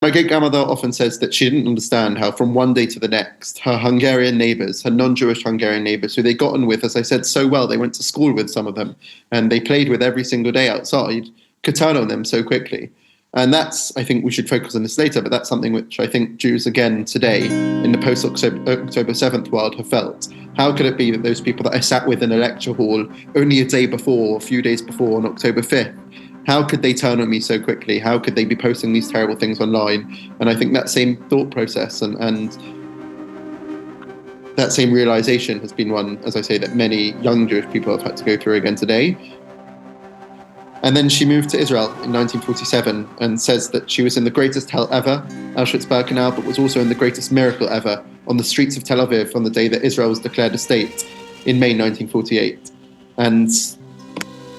My great-grandmother often says that she didn't understand how from one day to the next, her Hungarian neighbours, her non-Jewish Hungarian neighbours, who they got on with, as I said, so well, they went to school with some of them, and they played with every single day outside, could turn on them so quickly. And that's, I think we should focus on this later, but that's something which I think Jews, again, today, in the post-October 7th world, have felt. How could it be that those people that I sat with in a lecture hall only a day before, or a few days before, on October 5th, how could they turn on me so quickly? How could they be posting these terrible things online? And I think that same thought process and that same realization has been one, as I say, that many young Jewish people have had to go through again today. And then she moved to Israel in 1947 and says that she was in the greatest hell ever, Auschwitz-Birkenau, but was also in the greatest miracle ever on the streets of Tel Aviv on the day that Israel was declared a state in May 1948. And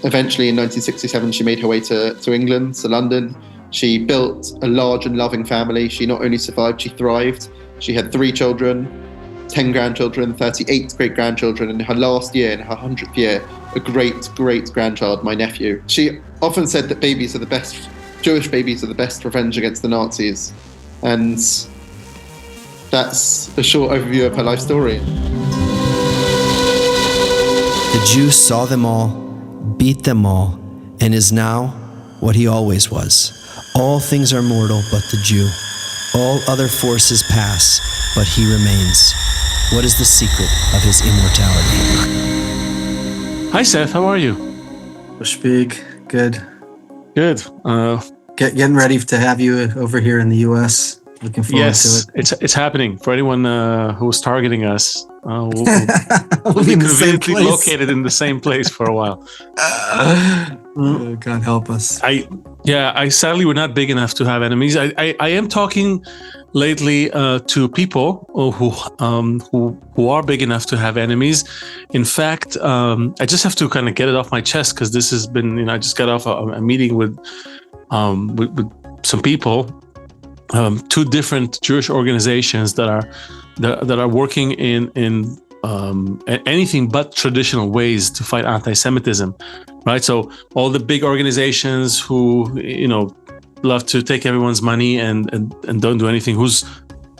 eventually in 1967, she made her way to England, to London. She built a large and loving family. She not only survived, she thrived. She had 3 children, 10 grandchildren, 38 great-grandchildren, and in her last year, in her 100th year, a great-great-grandchild, my nephew. She often said that Jewish babies are the best revenge against the Nazis. And that's a short overview of her life story. The Jew saw them all, beat them all, and is now what he always was. All things are mortal but the Jew. All other forces pass, but he remains. What is the secret of his immortality? Hi, Seth. How are you? Speak. Good. Good. Getting ready to have you over here in the U.S. Looking forward to it. It's happening. For anyone who's targeting us, we'll be conveniently located in the same place for a while. God help us. I sadly we're not big enough to have enemies. I am talking lately to people who are big enough to have enemies. In fact, I just have to kind of get it off my chest because this has been, I just got off a meeting with some people, 2 different Jewish organizations that are working in anything but traditional ways to fight anti-Semitism, right? So all the big organizations who love to take everyone's money and don't do anything, whose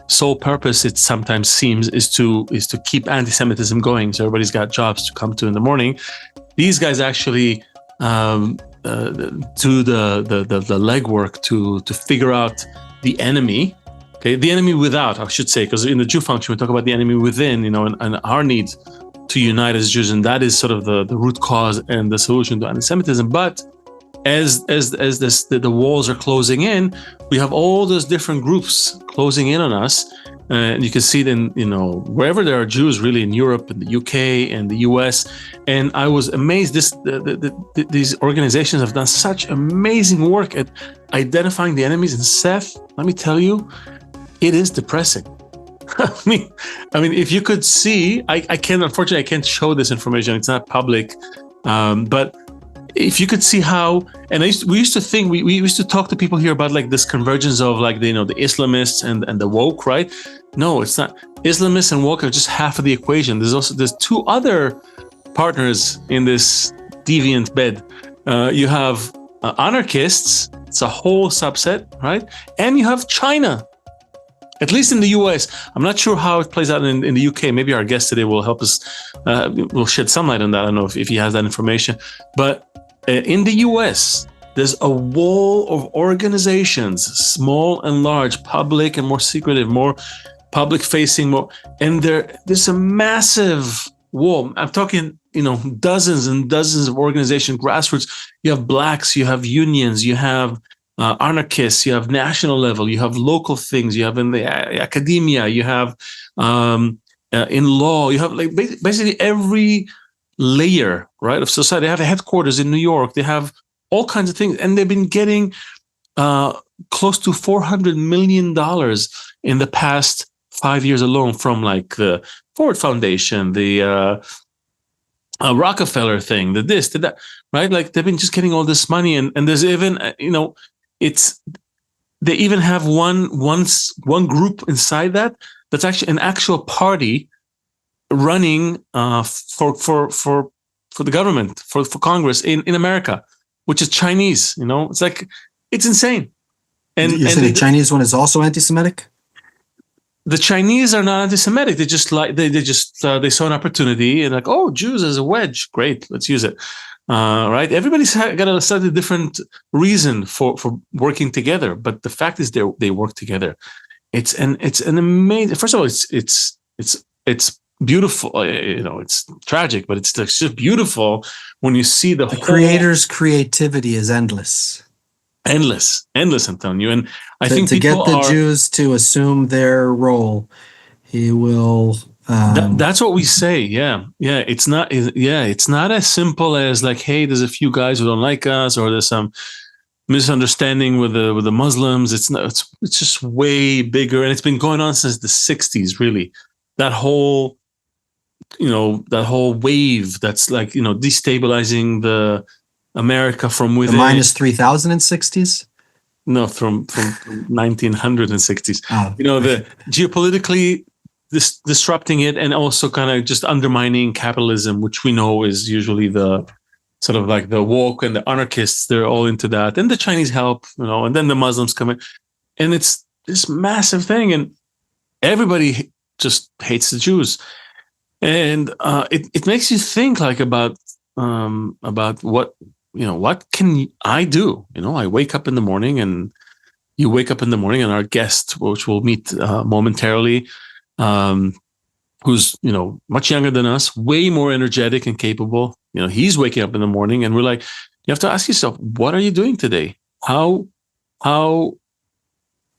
sole purpose, it sometimes seems, is to keep anti-Semitism going, so everybody's got jobs to come to in the morning. These guys actually do the legwork to figure out the enemy. Okay, the enemy without, I should say, because in the Jew function we talk about the enemy within, and our need to unite as Jews, and that is sort of the root cause and the solution to anti-Semitism. But as the walls are closing in, we have all those different groups closing in on us, and you can see it in wherever there are Jews, really, in Europe, in the UK, and the US. And I was amazed. These organizations have done such amazing work at identifying the enemies. And Seth, let me tell you, it is depressing. I mean, if you could see, unfortunately, I can't show this information. It's not public, but if you could see how, and we used to think, we used to talk to people here about like this convergence of like the Islamists and the woke, right? No, it's not. Islamists and woke are just half of the equation. There's 2 other partners in this deviant bed. You have anarchists. It's a whole subset, right? And you have China. At least in the US. I'm not sure how it plays out in the UK. Maybe our guest today will help us, will shed some light on that. I don't know if he has that information. But in the US, there's a wall of organizations, small and large, public and more secretive, more public-facing, and there's a massive wall. I'm talking, dozens and dozens of organizations, grassroots. You have blacks, you have unions, you have anarchists, you have national level, you have local things, you have in the academia, you have in law, you have like basically every layer, right, of society. They have a headquarters in New York, they have all kinds of things, and they've been getting close to $400 million in the past 5 years alone from like the Ford Foundation, the Rockefeller thing, the this, the that, right? Like they've been just getting all this money, and there's even they even have one group inside that's actually an actual party running for the government, for Congress in America, which is Chinese. It's like, it's insane. And You're saying the Chinese one is also anti-Semitic? The Chinese are not anti-Semitic. They just they saw an opportunity and like, oh, Jews as a wedge, great, let's use it. Right? Everybody's got a slightly different reason for working together, but the fact is they work together. It's an amazing. First of all, it's beautiful. It's tragic, but it's just beautiful when you see the whole, creator's creativity is endless. Endless, Antonio. And I think to people get the Jews to assume their role, he will. That's what we say. Yeah. It's not as simple as like, hey, there's a few guys who don't like us, or there's some misunderstanding with the Muslims. It's not. It's just way bigger, and it's been going on since the '60s. Really, that whole wave that's like destabilizing the America from within. The minus 3,060s? No, from 1960s. Oh. The geopolitically disrupting it, and also kind of just undermining capitalism, which we know is usually the sort of like the woke and the anarchists. They're all into that, and the Chinese help, and then the Muslims come in, and it's this massive thing, and everybody just hates the Jews, and it makes you think like about what can I do? I wake up in the morning, and you wake up in the morning, and our guest, which we'll meet momentarily, who's much younger than us, way more energetic and capable. He's waking up in the morning, and we're like, you have to ask yourself, what are you doing today? How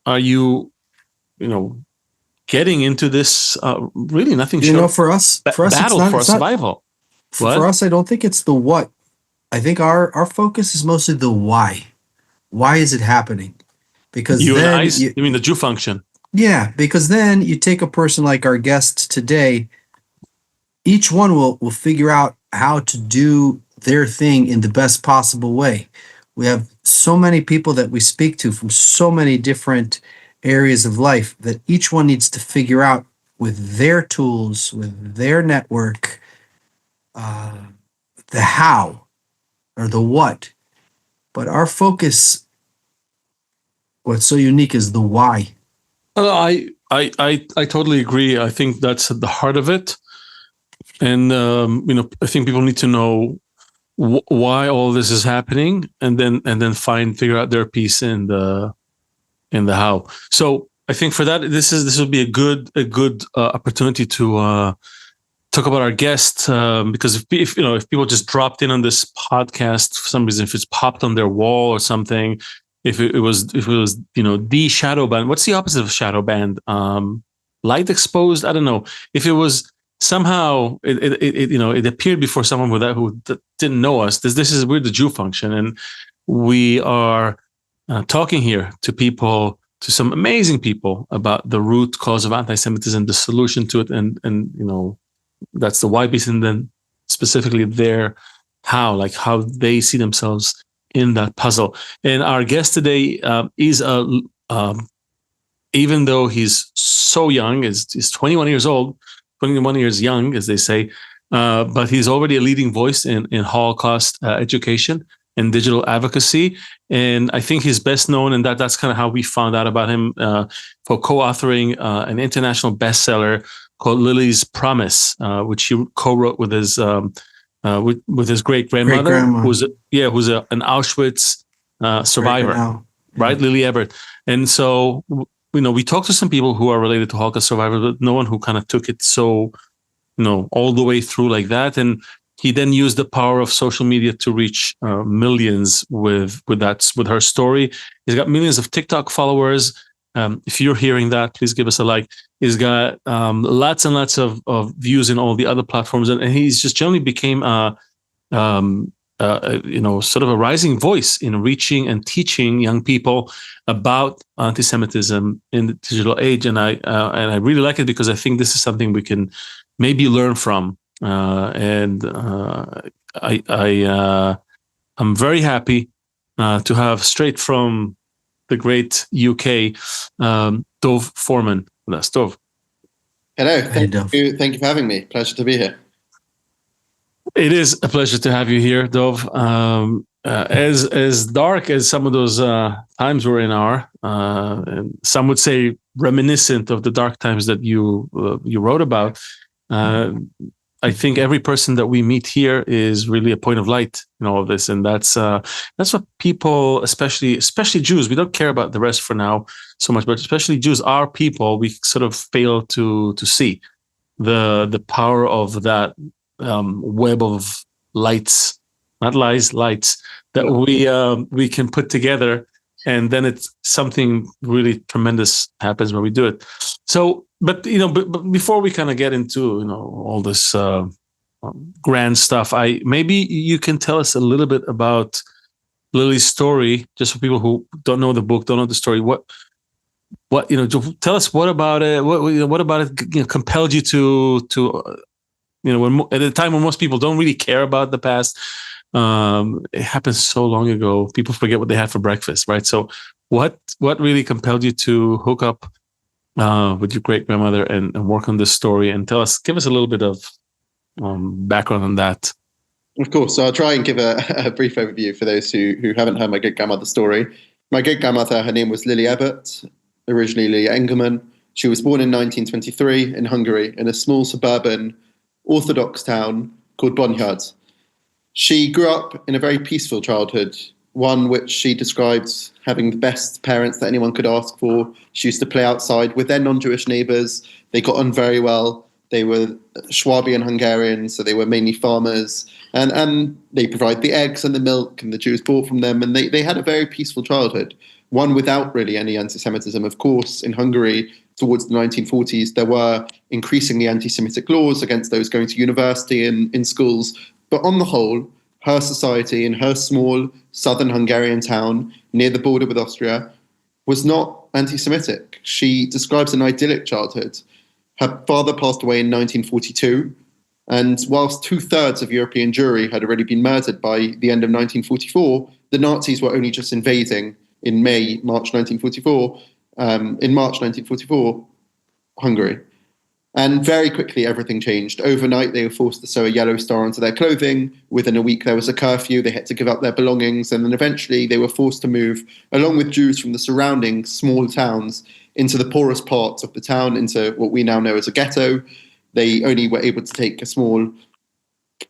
are you, getting into this really nothing short for us battle it's not, for survival? For us, I don't think it's the what. I think our focus is mostly the why. Why is it happening? Because you mean the Jew function? Yeah, because then you take a person like our guest today. Each one will figure out how to do their thing in the best possible way. We have so many people that we speak to from so many different areas of life that each one needs to figure out with their tools, with their network, the how or the what. But our focus, what's so unique is the why. I totally agree. I think that's at the heart of it. And, I think people need to know why all this is happening, and then figure out their piece in the how. So I think for that, this will be a good opportunity to talk about our guest, because if people just dropped in on this podcast for some reason, if it's popped on their wall or something, if it was the shadow band, what's the opposite of shadow band? Light exposed? I don't know. If it was somehow it appeared before someone who didn't know us. We're the Jew function, and we are talking here to some amazing people about the root cause of anti-Semitism, the solution to it, and that's the why piece, and then specifically their how they see themselves in that puzzle. And our guest today is even though he's so young, he's 21 years old, 21 years young, as they say, but he's already a leading voice in Holocaust education and digital advocacy. And I think he's best known, and that's kind of how we found out about him, for co-authoring an international bestseller called Lily's Promise, which he co-wrote with his great grandmother, who's an Auschwitz survivor, right? Lily Ebert. And so we talked to some people who are related to Holocaust survivors, but no one who kind of took it so all the way through like that. And he then used the power of social media to reach millions with her story. He's got millions of TikTok followers. If you're hearing that, please give us a like. He's got lots and lots of views in all the other platforms, and he's just generally became sort of a rising voice in reaching and teaching young people about anti-Semitism in the digital age. And I really like it, because I think this is something we can maybe learn from. I'm very happy to have straight from the great UK, Dov Forman with us. Dov. Hello. Thank you for having me. Pleasure to be here. It is a pleasure to have you here, Dov. as dark as some of those times were in our, and some would say reminiscent of the dark times that you wrote about. I think every person that we meet here is really a point of light in all of this, and that's what people, especially Jews, we don't care about the rest for now so much, but especially Jews, our people, we sort of fail to see the power of that web of lights, not lies, lights that we can put together, and then it's something really tremendous happens when we do it. So, but before we kind of get into all this grand stuff, maybe you can tell us a little bit about Lily's story, just for people who don't know the book, don't know the story. What tell us what about it? What about it compelled you to when at a time when most people don't really care about the past. It happened so long ago. People forget what they had for breakfast, right? So, what really compelled you to hook up with your great grandmother and work on this story? And give us a little bit of background on that. Of course. So I'll try and give a brief overview for those who haven't heard my great grandmother's story. My great grandmother, her name was Lily Ebert, originally Lily Engelman. She was born in 1923 in Hungary in a small suburban Orthodox town called Bonyhard. She grew up in a very peaceful childhood, one which she describes having the best parents that anyone could ask for. She used to play outside with their non-Jewish neighbours. They got on very well. They were Swabian Hungarian, so they were mainly farmers. And they provide the eggs and the milk, and the Jews bought from them. And they had a very peaceful childhood, one without really any anti-Semitism. Of course, in Hungary, towards the 1940s, there were increasingly anti-Semitic laws against those going to university and in schools. But on the whole, her society in her small southern Hungarian town near the border with Austria was not anti-Semitic. She describes an idyllic childhood. Her father passed away in 1942, and whilst 2/3 of European Jewry had already been murdered by the end of 1944, the Nazis were only just invading in March 1944, Hungary. And very quickly, everything changed. Overnight, they were forced to sew a yellow star onto their clothing. Within a week, there was a curfew. They had to give up their belongings. And then eventually, they were forced to move, along with Jews from the surrounding small towns, into the poorest parts of the town, into what we now know as a ghetto. They only were able to take a small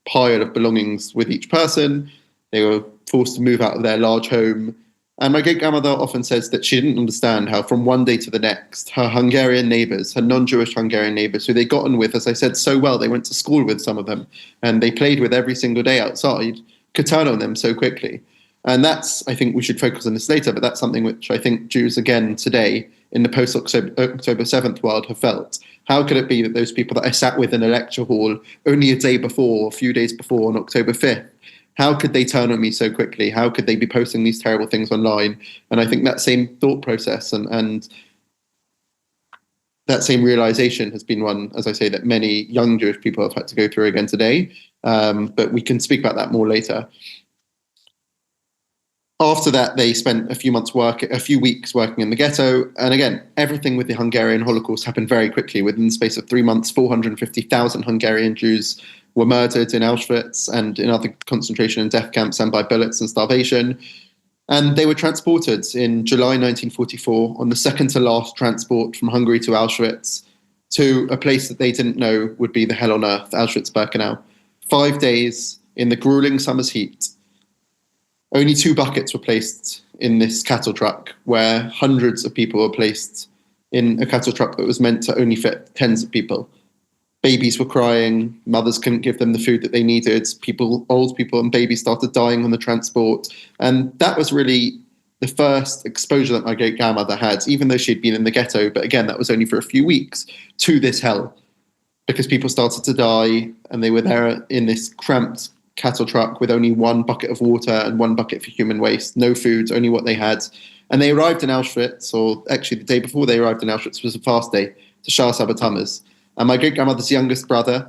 pile of belongings with each person. They were forced to move out of their large home. And my great-grandmother often says that she didn't understand how from one day to the next, her Hungarian neighbours, her non-Jewish Hungarian neighbours, who they got on with, as I said, so well, they went to school with some of them, and they played with every single day outside, could turn on them so quickly. And that's, I think we should focus on this later, but that's something which I think Jews, again, today, in the post-October 7th world, have felt. How could it be that those people that I sat with in a lecture hall only a day before, a few days before, on October 5th, how could they turn on me so quickly? How could they be posting these terrible things online? And I think that same thought process and that same realization has been one, as I say, that many young Jewish people have had to go through again today. But we can speak about that more later. After that, they spent a few weeks working in the ghetto. And again, everything with the Hungarian Holocaust happened very quickly. Within the space of 3 months, 450,000 Hungarian Jews were murdered in Auschwitz and in other concentration and death camps, and by bullets and starvation. And they were transported in July 1944 on the second to last transport from Hungary to Auschwitz to a place that they didn't know would be the hell on earth, Auschwitz-Birkenau. 5 days in the grueling summer's heat. Only 2 buckets were placed in this cattle truck, where hundreds of people were placed in a cattle truck that was meant to only fit tens of people. Babies were crying, mothers couldn't give them the food that they needed, old people and babies started dying on the transport. And that was really the first exposure that my great-grandmother had, even though she'd been in the ghetto, but again, that was only for a few weeks, to this hell. Because people started to die, and they were there in this cramped cattle truck with only 1 bucket of water and 1 bucket for human waste, no food, only what they had. And they arrived in Auschwitz, or actually the day before they arrived in Auschwitz was a fast day, to Shah Sabbatamos. And my great-grandmother's youngest brother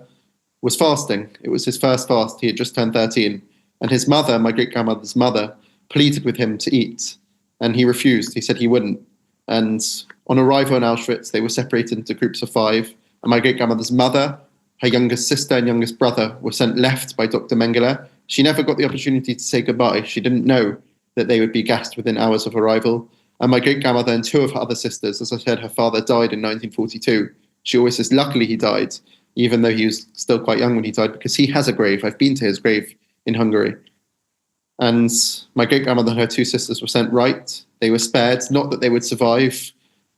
was fasting. It was his first fast. He had just turned 13. And his mother, my great-grandmother's mother, pleaded with him to eat. And he refused. He said he wouldn't. And on arrival in Auschwitz, they were separated into groups of 5. And my great-grandmother's mother, her youngest sister and youngest brother were sent left by Dr. Mengele, She never got the opportunity to say goodbye. She didn't know that they would be gassed within hours of arrival. And my great-grandmother and two of her other sisters, as I said, her father died in 1942. She always says, luckily he died, even though he was still quite young when he died, because he has a grave. I've been to his grave in Hungary. And my great-grandmother and her two sisters were sent right. They were spared, not that they would survive,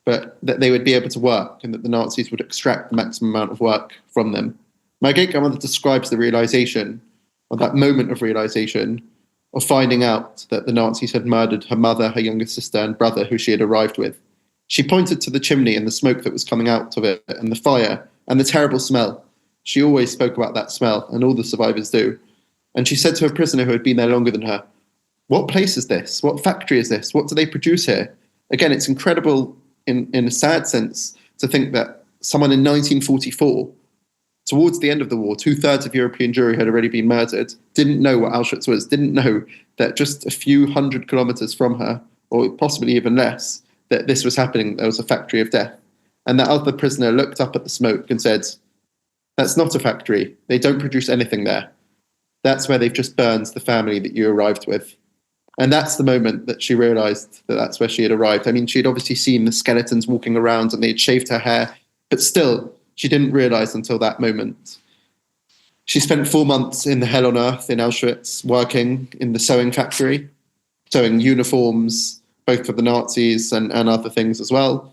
but that they would be able to work and that the Nazis would extract the maximum amount of work from them. My great-grandmother describes the realization, or that moment of realization, of finding out that the Nazis had murdered her mother, her younger sister, and brother, who she had arrived with. She pointed to the chimney and the smoke that was coming out of it, and the fire, and the terrible smell. She always spoke about that smell, and all the survivors do. And she said to a prisoner who had been there longer than her, "What place is this? What factory is this? What do they produce here?" Again, it's incredible in a sad sense to think that someone in 1944, towards the end of the war, 2/3 of European Jewry had already been murdered, didn't know what Auschwitz was, didn't know that just a few hundred kilometers from her, or possibly even less, that this was happening. There was a factory of death. And that other prisoner looked up at the smoke and said, "That's not a factory. They don't produce anything there. That's where they've just burned the family that you arrived with." And that's the moment that she realized that that's where she had arrived. I mean, she'd obviously seen the skeletons walking around and they'd shaved her hair, but still, she didn't realize until that moment. She spent 4 months in the hell on earth in Auschwitz, working in the sewing factory, sewing uniforms, both for the Nazis and other things as well.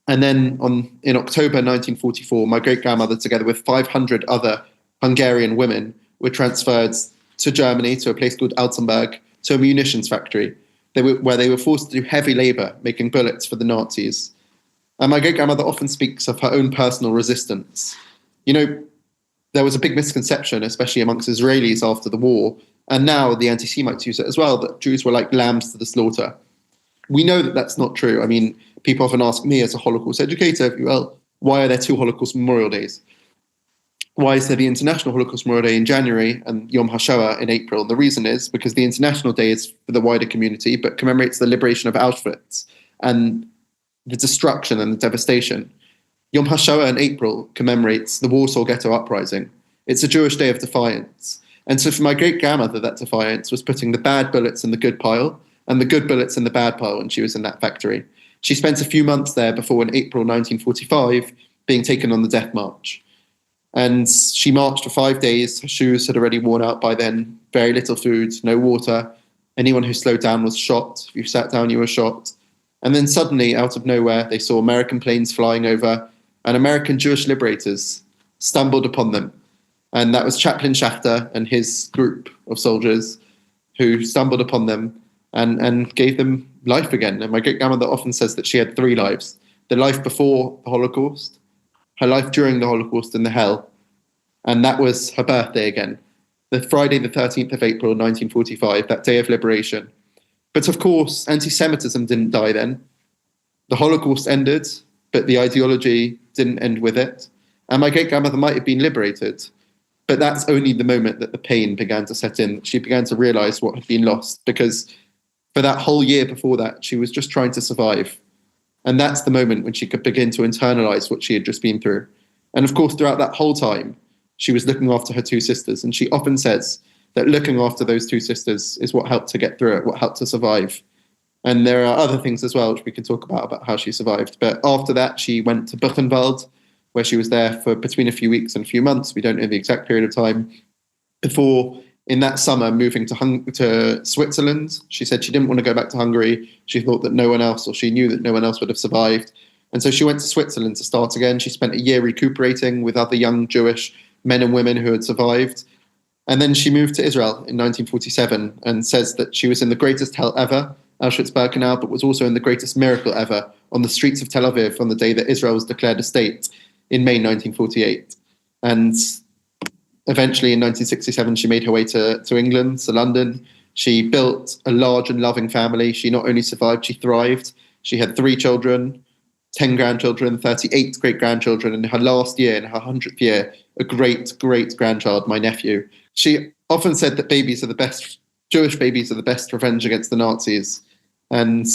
And then in October 1944, my great-grandmother, together with 500 other Hungarian women, were transferred to Germany, to a place called Altenburg, to a munitions factory, where they were forced to do heavy labor, making bullets for the Nazis. And my great-grandmother often speaks of her own personal resistance. You know, there was a big misconception, especially amongst Israelis after the war, and now the anti-Semites use it as well, that Jews were like lambs to the slaughter. We know that that's not true. I mean, people often ask me as a Holocaust educator, well, why are there two Holocaust Memorial Days? Why is there the International Holocaust Memorial Day in January and Yom HaShoah in April? And the reason is because the International Day is for the wider community, but commemorates the liberation of Auschwitz and the destruction and the devastation. Yom HaShoah in April commemorates the Warsaw Ghetto Uprising. It's a Jewish day of defiance. And so for my great-grandmother, that defiance was putting the bad bullets in the good pile and the good bullets in the bad pile when she was in that factory. She spent a few months there before, in April 1945, being taken on the death march. And she marched for 5 days. Her shoes had already worn out by then. Very little food, no water. Anyone who slowed down was shot. If you sat down, you were shot. And then suddenly, out of nowhere, they saw American planes flying over, and American Jewish liberators stumbled upon them. And that was Chaplain Schachter and his group of soldiers who stumbled upon them and gave them life again. And my great-grandmother often says that she had 3 lives: the life before the Holocaust, her life during the Holocaust in the hell, and that was her birthday again, the Friday the 13th of April 1945, that day of liberation. But of course, anti-Semitism didn't die then. The Holocaust ended, but the ideology didn't end with it. And my great-grandmother might have been liberated, but that's only the moment that the pain began to set in. She began to realize what had been lost, because for that whole year before that, she was just trying to survive. And that's the moment when she could begin to internalize what she had just been through. And of course, throughout that whole time, she was looking after her 2 sisters. And she often says that looking after those 2 sisters is what helped to get through it, what helped to survive. And there are other things as well, which we can talk about how she survived. But after that, she went to Buchenwald, where she was there for between a few weeks and a few months. We don't know the exact period of time. Before, in that summer, moving to Switzerland. She said she didn't want to go back to Hungary. She thought that no one else, or she knew that no one else would have survived. And so she went to Switzerland to start again. She spent a year recuperating with other young Jewish men and women who had survived. And then she moved to Israel in 1947 and says that she was in the greatest hell ever, Auschwitz-Birkenau, but was also in the greatest miracle ever on the streets of Tel Aviv on the day that Israel was declared a state in May 1948. And eventually in 1967, she made her way to England, to London. She built a large and loving family. She not only survived, she thrived. She had 3 children, 10 grandchildren, 38 great-grandchildren. In her last year, in her 100th year, a great-great-grandchild, my nephew. She often said that babies are the best, Jewish babies are the best revenge against the Nazis. And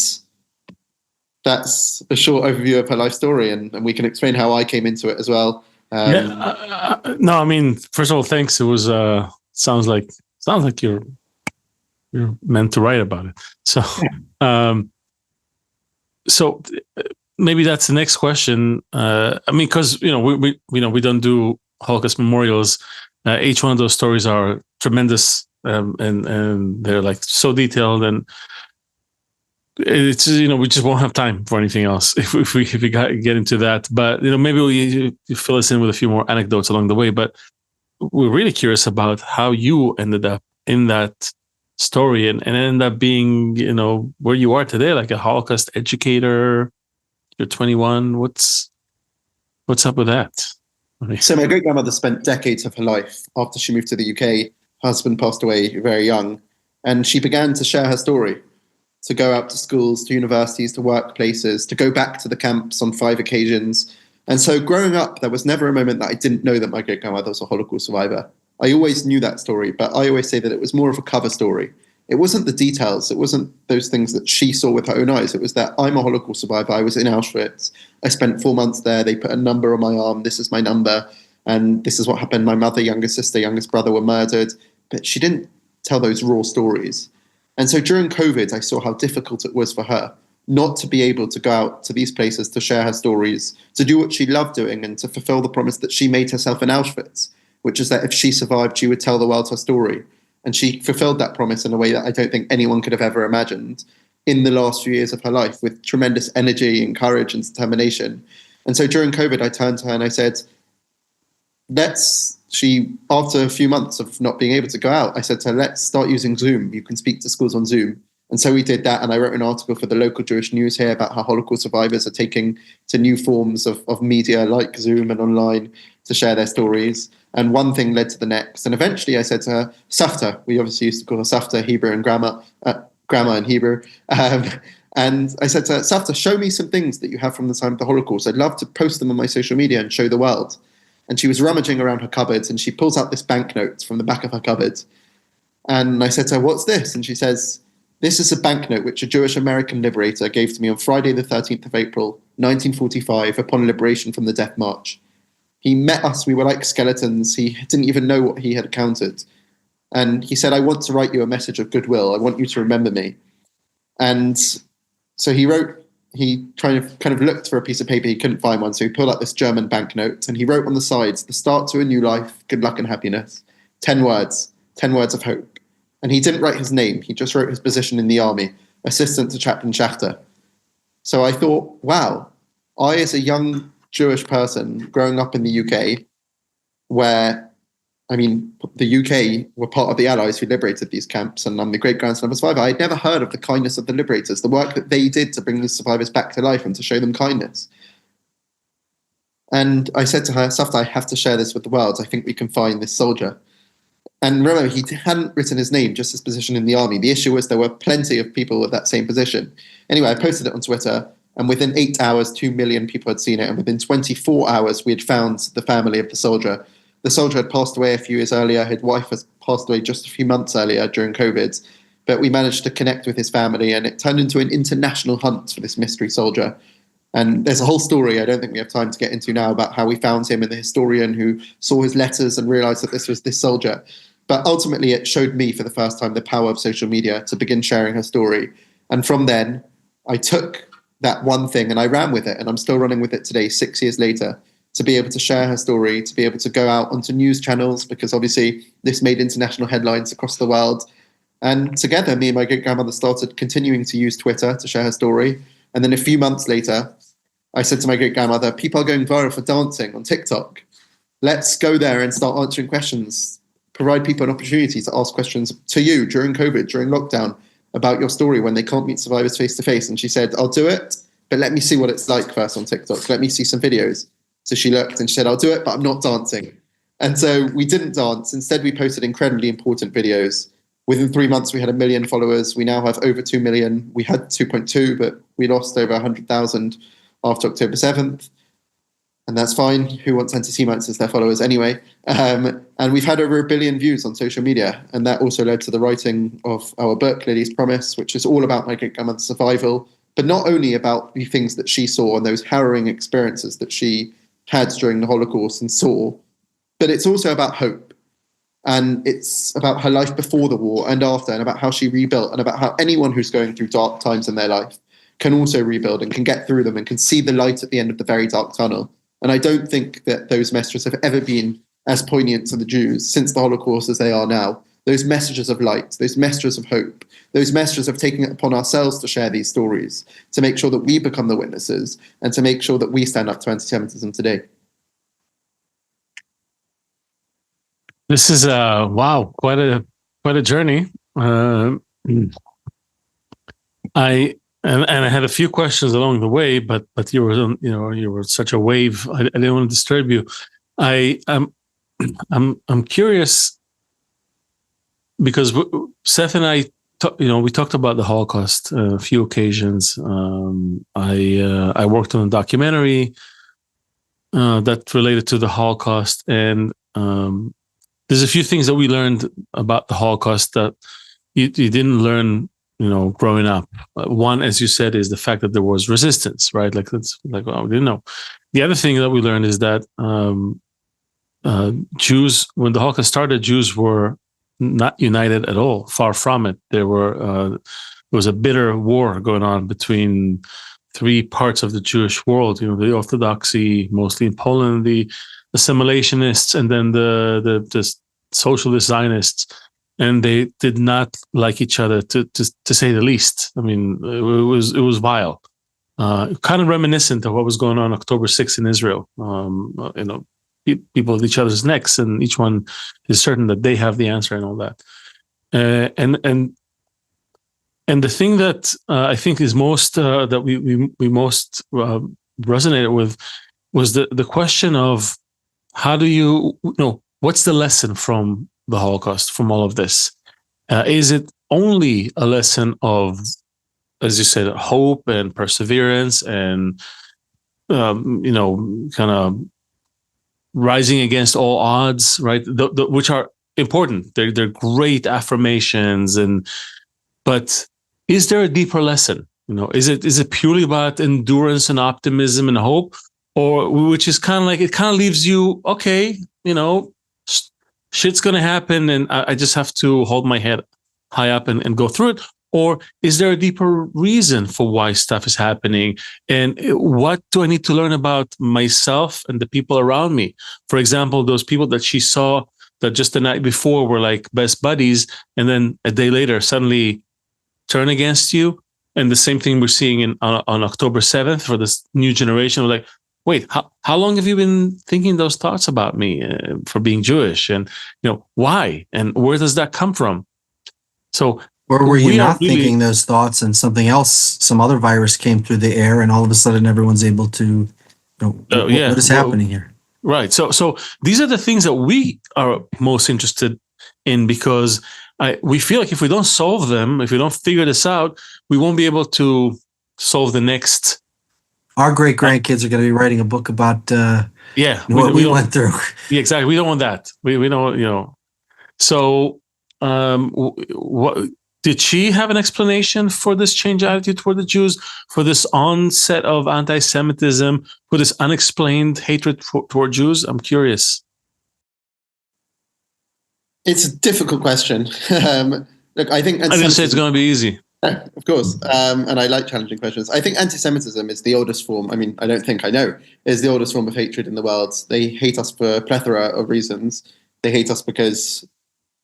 that's a short overview of her life story. And we can explain how I came into it as well. No, I mean, first of all, thanks. It was sounds like sounds like you're meant to write about it. So, so maybe that's the next question. I mean, because we don't do Holocaust memorials. Each one of those stories are tremendous, and they're like so detailed, and it's we just won't have time for anything else if we get into that. But maybe you fill us in with a few more anecdotes along the way. But we're really curious about how you ended up in that story and end up being where you are today, like a Holocaust educator. You're 21. What's up with that? So my great grandmother spent decades of her life after she moved to the UK. Her husband passed away very young, and she began to share her story, to go out to schools, to universities, to workplaces, to go back to the camps on 5 occasions. And so growing up, there was never a moment that I didn't know that my great grandmother was a Holocaust survivor. I always knew that story, but I always say that it was more of a cover story. It wasn't the details. It wasn't those things that she saw with her own eyes. It was that I'm a Holocaust survivor. I was in Auschwitz. I spent 4 months there. They put a number on my arm. This is my number. And this is what happened. My mother, younger sister, youngest brother were murdered. But she didn't tell those raw stories. And so during COVID, I saw how difficult it was for her not to be able to go out to these places to share her stories, to do what she loved doing, and to fulfill the promise that she made herself in Auschwitz, which is that if she survived, she would tell the world her story. And she fulfilled that promise in a way that I don't think anyone could have ever imagined in the last few years of her life, with tremendous energy and courage and determination. And so during COVID, I turned to her and I said, after a few months of not being able to go out, I said to her, let's start using Zoom. You can speak to schools on Zoom. And so we did that. And I wrote an article for the local Jewish news here about how Holocaust survivors are taking to new forms of media like Zoom and online to share their stories. And one thing led to the next. And eventually I said to her, Safta, we obviously used to call her Safta, Hebrew and grammar in Hebrew. And I said to her, Safta, show me some things that you have from the time of the Holocaust. I'd love to post them on my social media and show the world. And she was rummaging around her cupboards and she pulls out this banknote from the back of her cupboard. And I said to her, what's this? And she says, this is a banknote which a Jewish American liberator gave to me on Friday the 13th of April, 1945, upon liberation from the Death March. He met us, we were like skeletons. He didn't even know what he had encountered. And he said, I want to write you a message of goodwill. I want you to remember me. And so he kind of looked for a piece of paper. He couldn't find one. So he pulled out this German banknote and he wrote on the sides, the start to a new life, good luck and happiness. 10 words of hope. And he didn't write his name. He just wrote his position in the army, assistant to Chaplain Schachter. So I thought, wow, I as a young Jewish person growing up in the UK, where, the UK were part of the Allies who liberated these camps, and I'm the great-grandson of a survivor. I'd never heard of the kindness of the liberators, the work that they did to bring these survivors back to life and to show them kindness. And I said to her, Safta, I have to share this with the world. I think we can find this soldier. And remember, he hadn't written his name, just his position in the army. The issue was there were plenty of people with that same position. Anyway, I posted it on Twitter, and within 8 hours, 2 million people had seen it. And within 24 hours, we had found the family of the soldier. The soldier had passed away a few years earlier. His wife has passed away just a few months earlier during COVID. But we managed to connect with his family, and it turned into an international hunt for this mystery soldier. And there's a whole story I don't think we have time to get into now about how we found him and the historian who saw his letters and realized that this was this soldier. But ultimately, it showed me for the first time the power of social media to begin sharing her story. And from then, I took that one thing and I ran with it. And I'm still running with it today, 6 years later, to be able to share her story, to be able to go out onto news channels, because obviously this made international headlines across the world. And together, me and my great-grandmother started continuing to use Twitter to share her story. And then a few months later, I said to my great-grandmother, people are going viral for dancing on TikTok. Let's go there and start answering questions, provide people an opportunity to ask questions to you during COVID, during lockdown, about your story when they can't meet survivors face-to-face. And she said, I'll do it, but let me see what it's like first on TikTok. Let me see some videos. So she looked and she said, I'll do it, but I'm not dancing. And so we didn't dance. Instead, we posted incredibly important videos. Within 3 months, we had 1 million followers. We now have over 2 million. We had 2.2, but we lost over 100,000 after October 7th. And that's fine. Who wants anti-Semites as their followers anyway? And we've had over 1 billion views on social media. And that also led to the writing of our book, Lily's Promise, which is all about my great-grandmother's survival, but not only about the things that she saw and those harrowing experiences that she had during the Holocaust and saw, but it's also about hope. And it's about her life before the war and after, and about how she rebuilt, and about how anyone who's going through dark times in their life can also rebuild and can get through them and can see the light at the end of the very dark tunnel. And I don't think that those messages have ever been as poignant to the Jews since the Holocaust as they are now. Those messages of light, those messages of hope, those messages of taking it upon ourselves to share these stories, to make sure that we become the witnesses, and to make sure that we stand up to anti-Semitism today. This is wow, quite a journey. I had a few questions along the way, but you were such a wave. I didn't want to disturb you. I'm curious because Seth and I, we talked about the Holocaust a few occasions. I worked on a documentary that related to the Holocaust, and there's a few things that we learned about the Holocaust that you didn't learn, growing up. One, as you said, is the fact that there was resistance, right? Like well, we didn't know. The other thing that we learned is that Jews, when the Holocaust started, Jews were not united at all. Far from it. There was a bitter war going on between three parts of the Jewish world. The Orthodoxy, mostly in Poland, the assimilationists, and then the socialist Zionists. And they did not like each other, to say the least. I mean, it was vile, kind of reminiscent of what was going on October 6th in Israel. People at each other's necks, and each one is certain that they have the answer and all that. And the thing that I think is most that we most resonated with was the question of how do you what's the lesson from the Holocaust, from all of this? Is it only a lesson of, as you said, hope and perseverance and, kind of rising against all odds, right? Which are important. They're great affirmations. But is there a deeper lesson? Is it purely about endurance and optimism and hope? Or which is kind of like, it kind of leaves you, okay, shit's going to happen and I just have to hold my head high up and go through it? Or is there a deeper reason for why stuff is happening? And what do I need to learn about myself and the people around me? For example, those people that she saw that just the night before were like best buddies, and then a day later suddenly turn against you. And the same thing we're seeing on October 7th for this new generation. We're like, wait, how long have you been thinking those thoughts about me for being Jewish? And, why? And where does that come from? So, or were you not thinking those thoughts and something else, some other virus came through the air and all of a sudden everyone's able to, what is happening here? Right. So these are the things that we are most interested in, because we feel like if we don't solve them, if we don't figure this out, we won't be able to solve the next. Our great grandkids are going to be writing a book about what we went through. Yeah, exactly. We don't want that. We don't, So, what did she have an explanation for this change attitude toward the Jews, for this onset of anti-Semitism, for this unexplained hatred toward Jews? I'm curious. It's a difficult question. Look, I think I didn't say it's going to be easy. Of course. And I like challenging questions. I think anti-Semitism is the oldest form. I mean, I don't think I know, is the oldest form of hatred in the world. They hate us for a plethora of reasons. They hate us because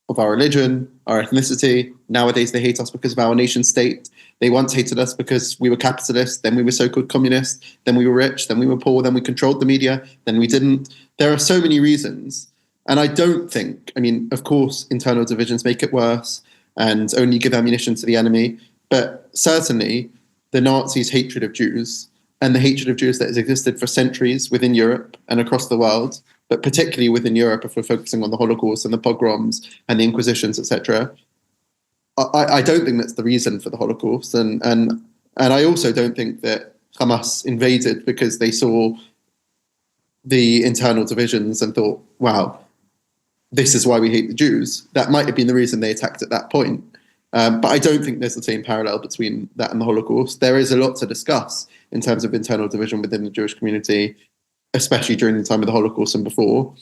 of our religion, our ethnicity. Nowadays, they hate us because of our nation state. They once hated us because we were capitalist, then we were so-called communist, then we were rich, then we were poor, then we controlled the media, then we didn't. There are so many reasons. And I don't think, of course, internal divisions make it worse and only give ammunition to the enemy. But certainly the Nazis' hatred of Jews and the hatred of Jews that has existed for centuries within Europe and across the world, but particularly within Europe, if we're focusing on the Holocaust and the pogroms and the Inquisitions, etc., I don't think that's the reason for the Holocaust. And I also don't think that Hamas invaded because they saw the internal divisions and thought, wow, this is why we hate the Jews. That might have been the reason they attacked at that point. But I don't think there's the same parallel between that and the Holocaust. There is a lot to discuss in terms of internal division within the Jewish community, especially during the time of the Holocaust and before.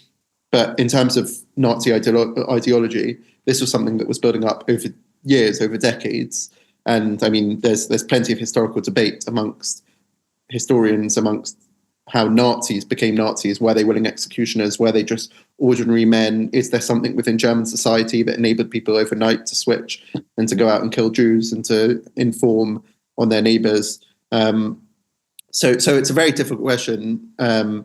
But in terms of Nazi ideology, this was something that was building up over years, over decades. And I mean, there's plenty of historical debate amongst historians, amongst how Nazis became Nazis. Were they willing executioners? Were they just ordinary men? Is there something within German society that enabled people overnight to switch and to go out and kill Jews and to inform on their neighbors? So it's a very difficult question. But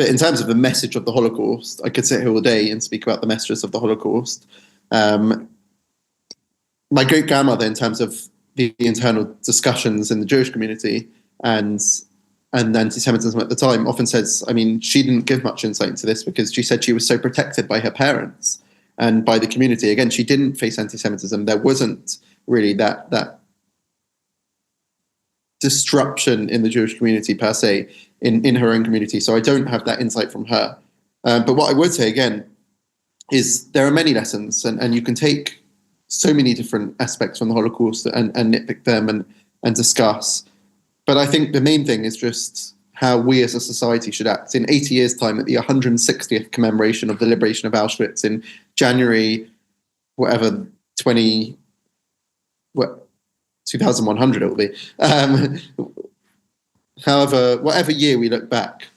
in terms of the message of the Holocaust, I could sit here all day and speak about the messages of the Holocaust. My great-grandmother, in terms of the internal discussions in the Jewish community and anti-Semitism at the time, often says, I mean, she didn't give much insight into this because she said she was so protected by her parents and by the community. Again, she didn't face anti-Semitism. There wasn't really that disruption in the Jewish community per se, in her own community. So I don't have that insight from her. But what I would say again is there are many lessons, and you can take so many different aspects from the Holocaust and nitpick them and discuss. But I think the main thing is just how we as a society should act. In 80 years' time, at the 160th commemoration of the liberation of Auschwitz in January, 2100 it will be. However, whatever year we look back,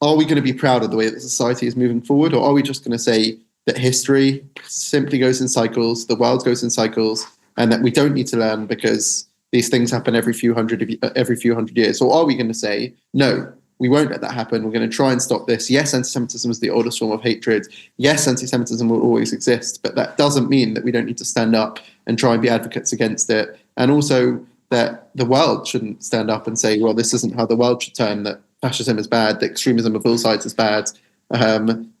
are we going to be proud of the way that society is moving forward, or are we just going to say that history simply goes in cycles, the world goes in cycles, and that we don't need to learn because these things happen every few hundred years? Or are we going to say, no, we won't let that happen. We're going to try and stop this. Yes, anti-Semitism is the oldest form of hatred. Yes, anti-Semitism will always exist, but that doesn't mean that we don't need to stand up and try and be advocates against it. And also that the world shouldn't stand up and say, well, this isn't how the world should turn, that fascism is bad, that extremism of all sides is bad.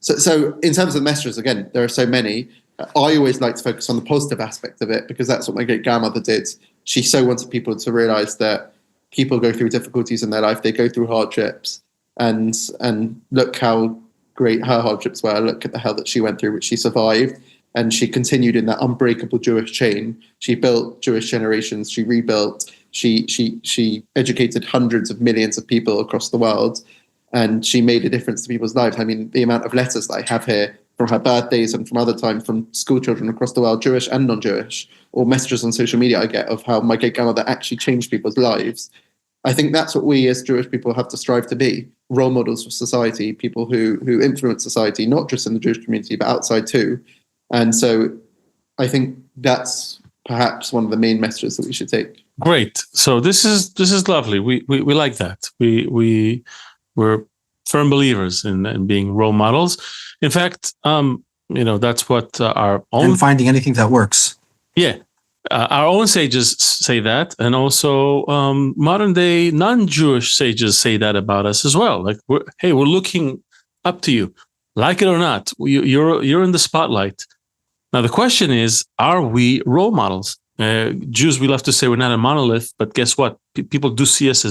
So in terms of messages, again, there are so many. I always like to focus on the positive aspect of it because that's what my great-grandmother did. She so wanted people to realize that people go through difficulties in their life, they go through hardships, and look how great her hardships were. Look at the hell that she went through, which she survived. And she continued in that unbreakable Jewish chain. She built Jewish generations. She rebuilt. She educated hundreds of millions of people across the world, and she made a difference to people's lives. I mean, the amount of letters that I have here from her birthdays and from other times from school children across the world, Jewish and non-Jewish, or messages on social media I get of how my great-grandmother actually changed people's lives. I think that's what we as Jewish people have to strive to be, role models for society, people who influence society, not just in the Jewish community, but outside too. And so I think that's perhaps one of the main messages that we should take. Great. So this is lovely. We like that. We're firm believers in being role models. In fact, that's what our own, and finding anything that works. Yeah, our own sages say that, and also modern day non-Jewish sages say that about us as well. Like, we're looking up to you, like it or not. You're in the spotlight. Now the question is, are we role models? Jews, we love to say we're not a monolith, but guess what? People do see us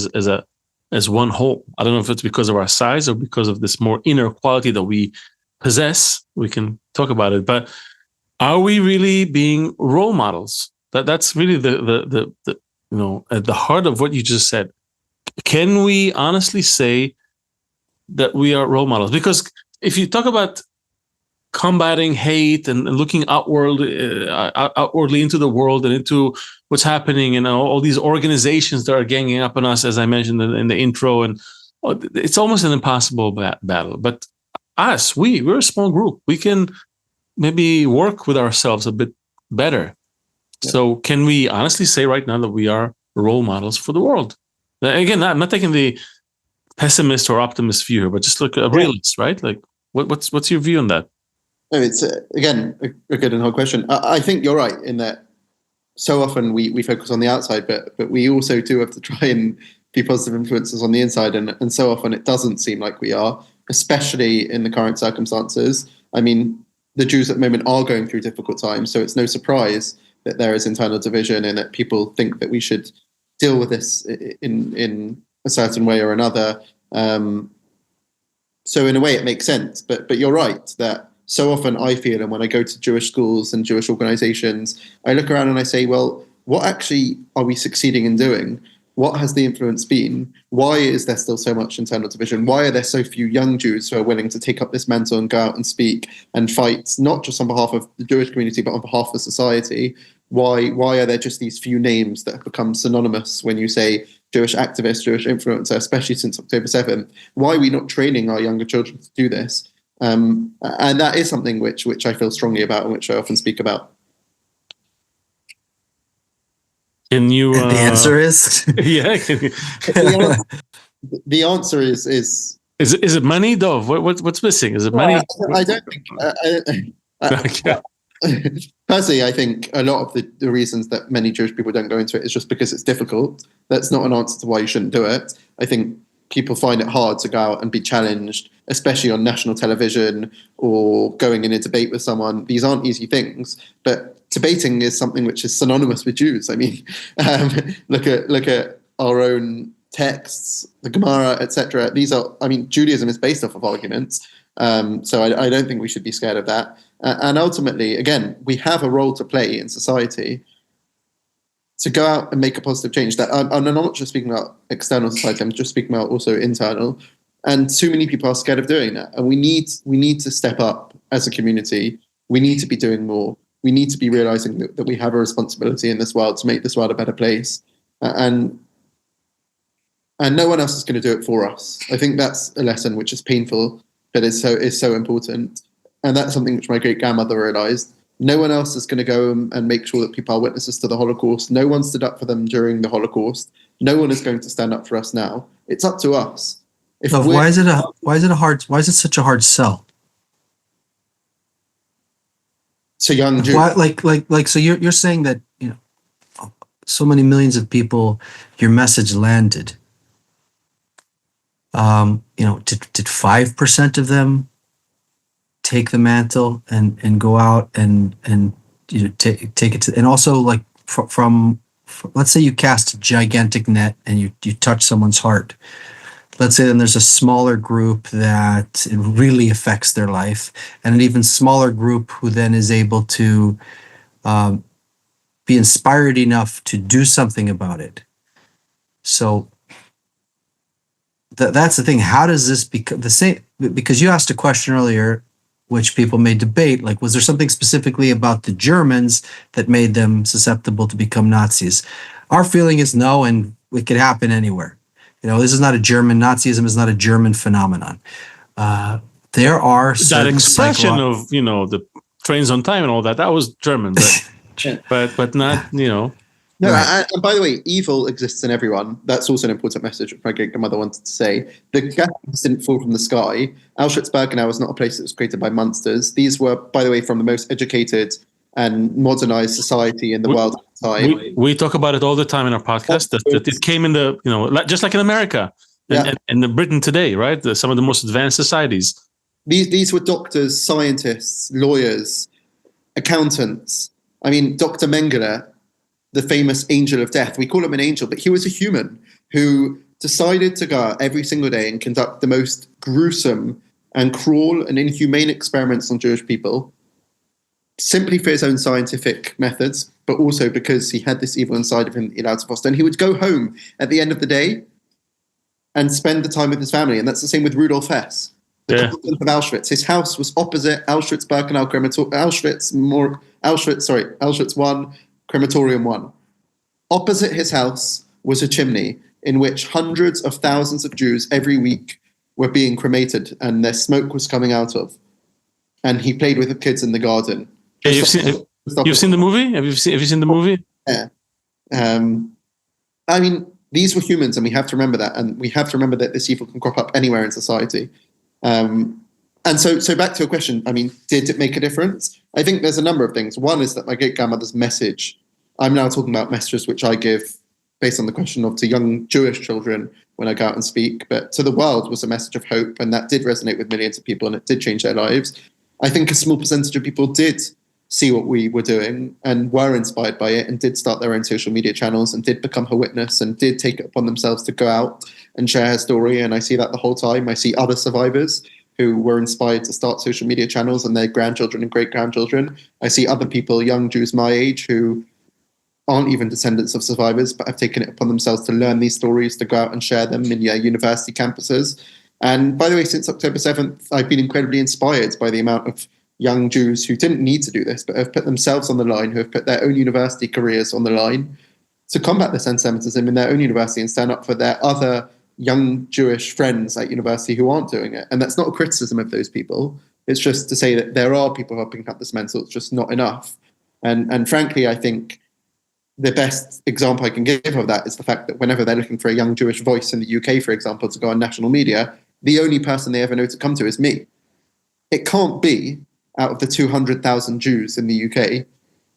as one whole. I don't know if it's because of our size or because of this more inner quality that we possess. We can talk about it, but are we really being role models? That's really the at the heart of what you just said. Can we honestly say that we are role models? Because if you talk about combating hate and looking outwardly into the world and into what's happening, and all these organizations that are ganging up on us, as I mentioned in the intro, and it's almost an impossible battle. But us, we're a small group. We can maybe work with ourselves a bit better. Yeah. So can we honestly say right now that we are role models for the world? Again, I'm not taking the pessimist or optimist view, but just look a realist, right? Like, what's your view on that? No, it's again a good and hard question. I think you're right in that so often we focus on the outside, but we also do have to try and be positive influences on the inside, and so often it doesn't seem like we are, especially in the current circumstances. I mean, the Jews at the moment are going through difficult times, so it's no surprise that there is internal division and that people think that we should deal with this in a certain way or another. So in a way, it makes sense. But you're right that so often I feel, and when I go to Jewish schools and Jewish organizations, I look around and I say, well, what actually are we succeeding in doing? What has the influence been? Why is there still so much internal division? Why are there so few young Jews who are willing to take up this mantle and go out and speak and fight, not just on behalf of the Jewish community, but on behalf of society? Why are there just these few names that have become synonymous when you say Jewish activist, Jewish influencer, especially since October 7th? Why are we not training our younger children to do this? And that is something which I feel strongly about and which I often speak about. Can you? And the answer is Yeah. The answer is it money, Dov? What's missing? Is it money? I don't think. Personally, I think a lot of the reasons that many Jewish people don't go into it is just because it's difficult. That's not an answer to why you shouldn't do it. I think people find it hard to go out and be challenged, especially on national television or going in a debate with someone. These aren't easy things, but debating is something which is synonymous with Jews. I mean, look at our own texts, the Gemara, etc. Judaism is based off of arguments. So I don't think we should be scared of that. And ultimately, again, we have a role to play in society to go out and make a positive change. That I'm not just speaking about external society, I'm just speaking about also internal. And too many people are scared of doing that. And we need to step up as a community. We need to be doing more. We need to be realizing that we have a responsibility in this world to make this world a better place. And no one else is going to do it for us. I think that's a lesson which is painful, but is so important. And that's something which my great-grandmother realized. No one else is going to go and make sure that people are witnesses to the Holocaust. No one stood up for them during the Holocaust. No one is going to stand up for us now. It's up to us. Why is it such a hard sell? To young Jews. So you're saying that, so many millions of people, your message landed. Did 5% of them take the mantle and go out and take it to, and also like from let's say you cast a gigantic net and you touch someone's heart. Let's say then there's a smaller group that it really affects their life, and an even smaller group who then is able to be inspired enough to do something about it. So that's the thing. How does this become the same? Because you asked a question earlier, which people may debate, like, was there something specifically about the Germans that made them susceptible to become Nazis? Our feeling is no, and it could happen anywhere. This is not a German, Nazism is not a German phenomenon. There are that expression of, the trains on time and all that was German, but not, No, right. And by the way, evil exists in everyone. That's also an important message which my great-grandmother wanted to say. The gas didn't fall from the sky. Auschwitz-Birkenau was not a place that was created by monsters. These were, by the way, from the most educated and modernized society in the world at the time. We talk about it all the time in our podcast, that it came in the, just like in America and in Britain today, right? Some of the most advanced societies. These were doctors, scientists, lawyers, accountants. I mean, Dr. Mengele, the famous angel of death. We call him an angel, but he was a human who decided to go out every single day and conduct the most gruesome and cruel and inhumane experiments on Jewish people, simply for his own scientific methods, but also because he had this evil inside of him that he allowed to foster. And he would go home at the end of the day and spend the time with his family. And that's the same with Rudolf Hess, the commandant of Auschwitz. His house was opposite Auschwitz-Birkenau Auschwitz 1, Crematorium 1. Opposite his house was a chimney in which hundreds of thousands of Jews every week were being cremated and their smoke was coming out of. And he played with the kids in the garden. You've seen the movie? Have you seen the movie? Yeah. I mean, these were humans, and we have to remember that. And we have to remember that this evil can crop up anywhere in society. And so back to your question, I mean, did it make a difference? I think there's a number of things. One is that my great-grandmother's message, I'm now talking about messages which I give based on the question of to young Jewish children when I go out and speak, but to the world was a message of hope, and that did resonate with millions of people, and it did change their lives. I think a small percentage of people did see what we were doing and were inspired by it and did start their own social media channels and did become her witness and did take it upon themselves to go out and share her story. And I see that the whole time. I see other survivors who were inspired to start social media channels and their grandchildren and great-grandchildren. I see other people, young Jews my age, who aren't even descendants of survivors, but have taken it upon themselves to learn these stories, to go out and share them in university campuses. And by the way, since October 7th, I've been incredibly inspired by the amount of young Jews who didn't need to do this, but have put themselves on the line, who have put their own university careers on the line to combat this anti-Semitism in their own university and stand up for their other young Jewish friends at university who aren't doing it. And that's not a criticism of those people. It's just to say that there are people who are picking up this mantle. It's just not enough. And frankly, I think the best example I can give of that is the fact that whenever they're looking for a young Jewish voice in the UK, for example, to go on national media, the only person they ever know to come to is me. It can't be, out of the 200,000 Jews in the UK,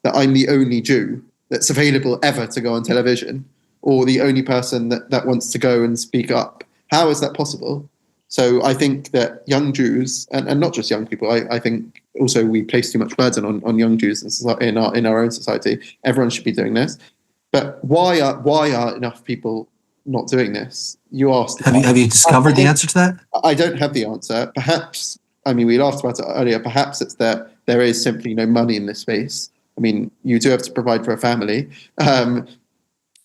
that I'm the only Jew that's available ever to go on television, or the only person that wants to go and speak up. How is that possible? So I think that young Jews, and not just young people, I think also we place too much burden on young Jews in our own society. Everyone should be doing this. But why are enough people not doing this? You asked. Have you discovered the answer to that? I don't have the answer. Perhaps, I mean, we laughed about it earlier. Perhaps it's that there is simply no money in this space. I mean, you do have to provide for a family.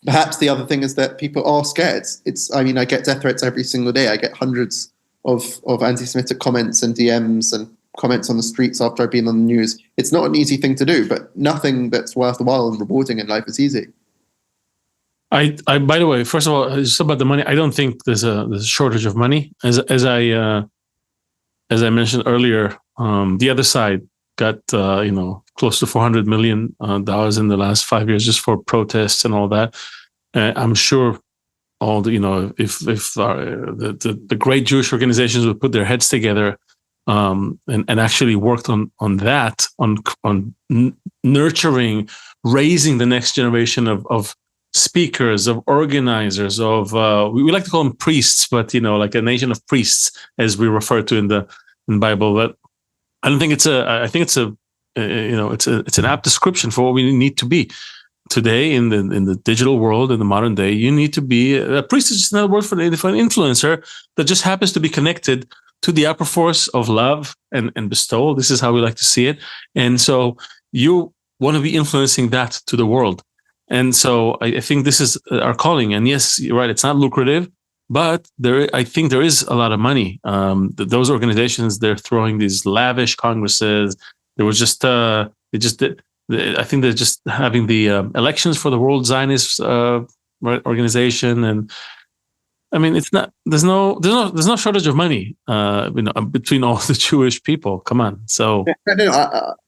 Perhaps the other thing is that people are scared. I get death threats every single day. I get hundreds of anti-Semitic comments and DMs and comments on the streets after I've been on the news. It's not an easy thing to do, but nothing that's worthwhile and rewarding in life is easy. I by the way, first of all, just about the money, I don't think there's a shortage of money. As I mentioned earlier, the other side got close to $400 million in the last 5 years just for protests and all that. I'm sure all the if the great Jewish organizations would put their heads together and actually worked on that, on nurturing, raising the next generation of speakers, of organizers, of we like to call them priests, but like a nation of priests, as we refer to in the Bible. But I don't think I think it's an apt description for what we need to be today in the digital world, in the modern day. You need to be a priest. Is just another word for an influencer that just happens to be connected to the upper force of love and bestowal. This is how we like to see it. And so you want to be influencing that to the world. And so I think this is our calling. And yes, you're right, it's not lucrative, but I think there is a lot of money. Those organizations, they're throwing these lavish congresses. There was just, I think they're just having the elections for the World Zionist organization. And I mean, there's no shortage of money, between all the Jewish people. Come on. So.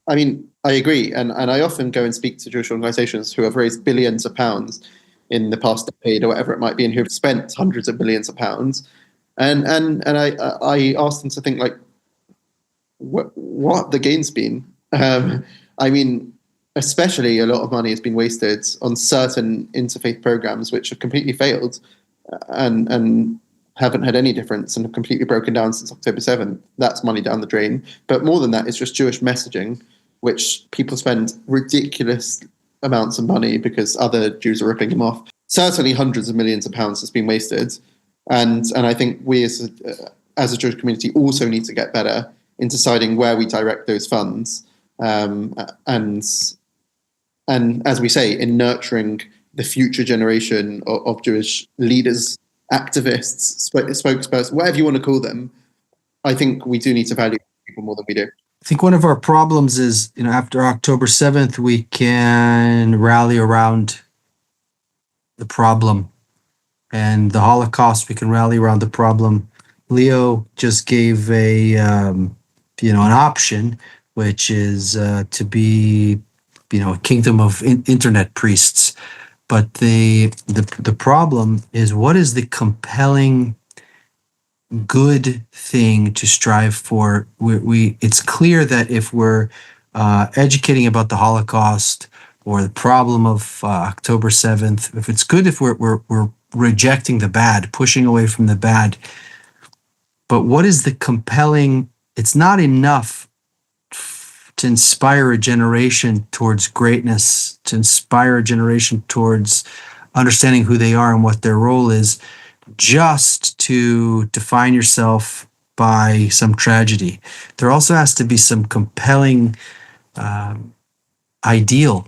I mean, I agree. And I often go and speak to Jewish organizations who have raised billions of pounds in the past decade or whatever it might be, and who have spent hundreds of billions of pounds. And I asked them to think, like, what the gain's been. I mean, especially a lot of money has been wasted on certain interfaith programs which have completely failed and haven't had any difference and have completely broken down since October 7th. That's money down the drain. But more than that, it's just Jewish messaging, which people spend ridiculous amounts of money because other Jews are ripping them off. Certainly hundreds of millions of pounds has been wasted. And I think we as a Jewish community also need to get better in deciding where we direct those funds. And as we say, in nurturing the future generation of Jewish leaders, activists, spokespersons, whatever you want to call them. I think we do need to value people more than we do. I think one of our problems is, after October 7th, we can rally around the problem, and the Holocaust, we can rally around the problem. Leo just gave an option, which is to be, a kingdom of internet priests. But the problem is, what is the compelling good thing to strive for? It's clear that if we're educating about the Holocaust or the problem of October 7th, if it's good, if we're rejecting the bad, pushing away from the bad. But what is the compelling? It's not enough to inspire a generation towards greatness, to inspire a generation towards understanding who they are and what their role is, just to define yourself by some tragedy. There also has to be some compelling ideal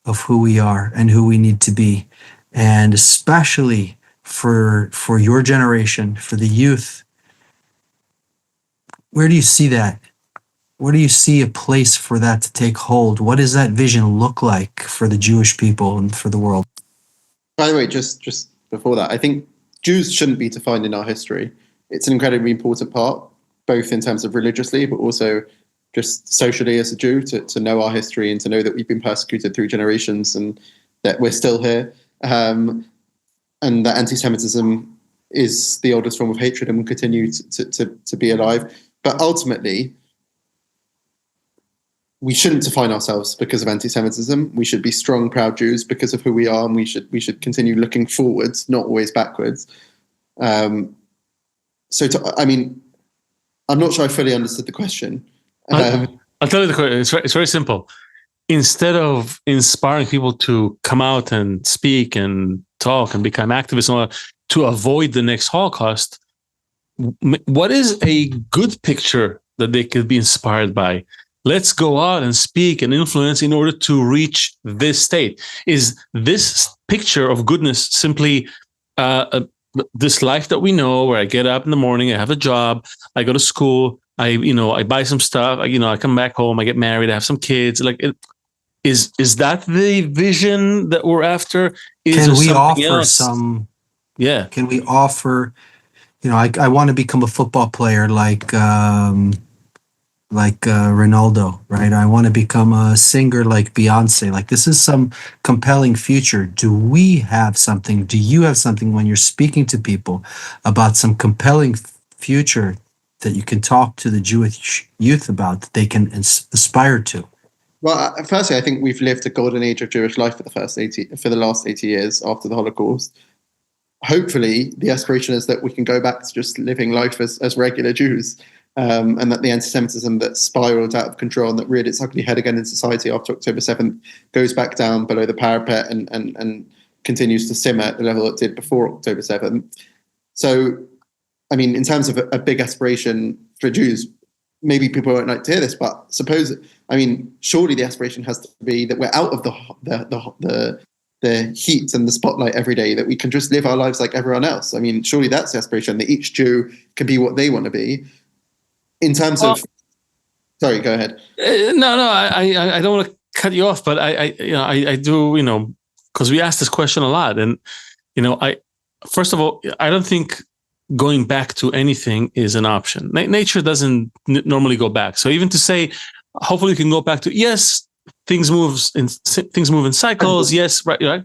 of who we are and who we need to be. And especially for your generation, for the youth, where do you see that? Where do you see a place for that to take hold? What does that vision look like for the Jewish people and for the world? By the way, just before that, I think Jews shouldn't be defined in our history. It's an incredibly important part, both in terms of religiously, but also just socially as a Jew, to know our history and to know that we've been persecuted through generations and that we're still here. And that anti-Semitism is the oldest form of hatred and will continue to be alive. But ultimately, we shouldn't define ourselves because of anti-Semitism. We should be strong, proud Jews because of who we are, and we should continue looking forwards, not always backwards. I'm not sure I fully understood the question. I'll tell you the question. It's very simple. Instead of inspiring people to come out and speak and talk and become activists and all that, to avoid the next Holocaust, what is a good picture that they could be inspired by? Let's go out and speak and influence in order to reach this state. Is this picture of goodness simply this life that we know, where I get up in the morning, I have a job, I go to school, I buy some stuff, I come back home, I get married, I have some kids. Is that the vision that we're after? Can we offer some? Yeah. Can we offer? I want to become a football player like Ronaldo, right? I want to become a singer like Beyonce. Like, this is some compelling future. Do we have something? Do you have something when you're speaking to people about some compelling future that you can talk to the Jewish youth about, that they can aspire to? Well, firstly, I think we've lived a golden age of Jewish life for the last 80 years after the Holocaust. Hopefully, the aspiration is that we can go back to just living life as regular Jews. And that the anti-Semitism that spiraled out of control and that reared its ugly head again in society after October 7th goes back down below the parapet and continues to simmer at the level it did before October 7th. So, in terms of a big aspiration for Jews, maybe people won't like to hear this, but surely the aspiration has to be that we're out of the heat and the spotlight every day, that we can just live our lives like everyone else. Surely that's the aspiration, that each Jew can be what they want to be. In terms of, sorry, go ahead. I don't want to cut you off, but I do, because we asked this question a lot, and first of all, I don't think going back to anything is an option. Nature doesn't normally go back. So even to say, hopefully, you can go back to, yes, things move in cycles. Yes, right,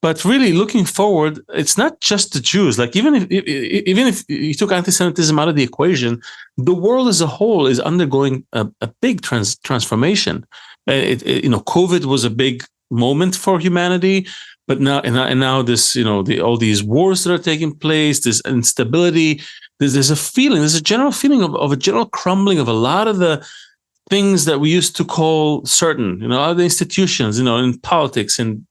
But really, looking forward, it's not just the Jews. Like, even if you took anti-Semitism out of the equation, the world as a whole is undergoing a big transformation. COVID was a big moment for humanity, but now this, all these wars that are taking place, this instability, there's a general feeling of a general crumbling of a lot of the things that we used to call certain, other institutions, in politics and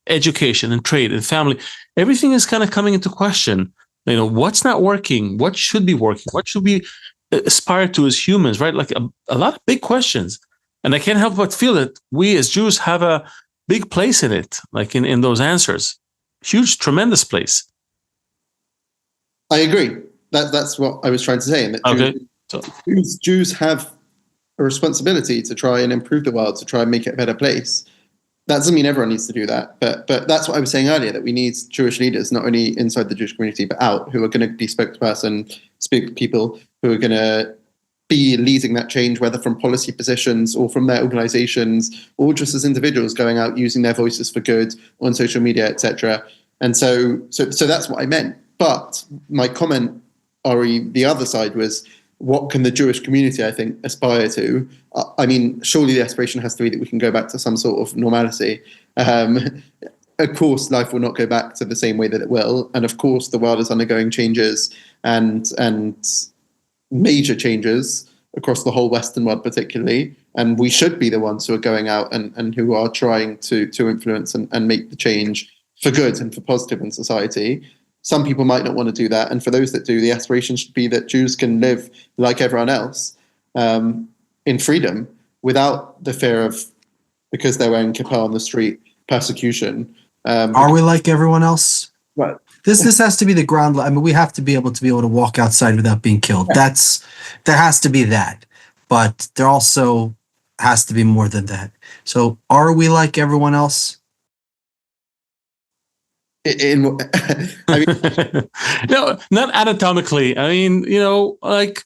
education and trade and family. Everything is kind of coming into question. What's not working? What should be working? What should we aspire to as humans, right? Like a lot of big questions. And I can't help but feel that we as Jews have a big place in it, like in those answers. Huge, tremendous place. I agree. That's what I was trying to say. And that Jews have a responsibility to try and improve the world, to try and make it a better place. That doesn't mean everyone needs to do that, but that's what I was saying earlier, that we need Jewish leaders, not only inside the Jewish community, but out, who are going to be spokesperson, speak people who are going to be leading that change, whether from policy positions or from their organizations, or just as individuals going out using their voices for good on social media, etc. And so that's what I meant. But my comment, Ari, the other side was, what can the Jewish community, I think, aspire to? Surely the aspiration has to be that we can go back to some sort of normality. Of course, life will not go back to the same way that it will. And of course, the world is undergoing changes and major changes across the whole Western world particularly. And we should be the ones who are going out and who are trying to influence and make the change for good and for positive in society. Some people might not want to do that. And for those that do, the aspiration should be that Jews can live like everyone else in freedom, without the fear of because they're wearing kippah on the street, persecution. Are we like everyone else? Right. This has to be the ground. I mean, we have to be able to walk outside without being killed. Yeah. There has to be that, but there also has to be more than that. So, are we like everyone else? I mean, No, not anatomically. I mean, like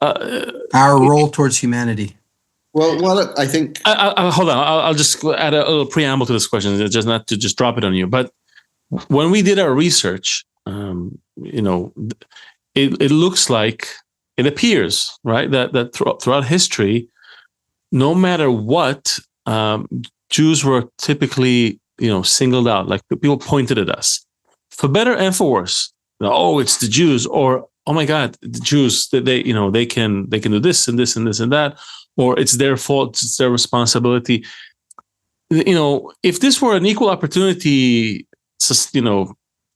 Our role towards humanity. well, look, I think. Hold on. I'll just add a little preamble to this question, just not to just drop it on you. But when we did our research, it looks like, it appears, right, that throughout history, no matter what, Jews were typically, singled out. Like, people pointed at us, for better and for worse. Oh, it's the Jews, or oh my God, the Jews, they can do this and this and this and that, or it's their fault, it's their responsibility. If this were an equal opportunity,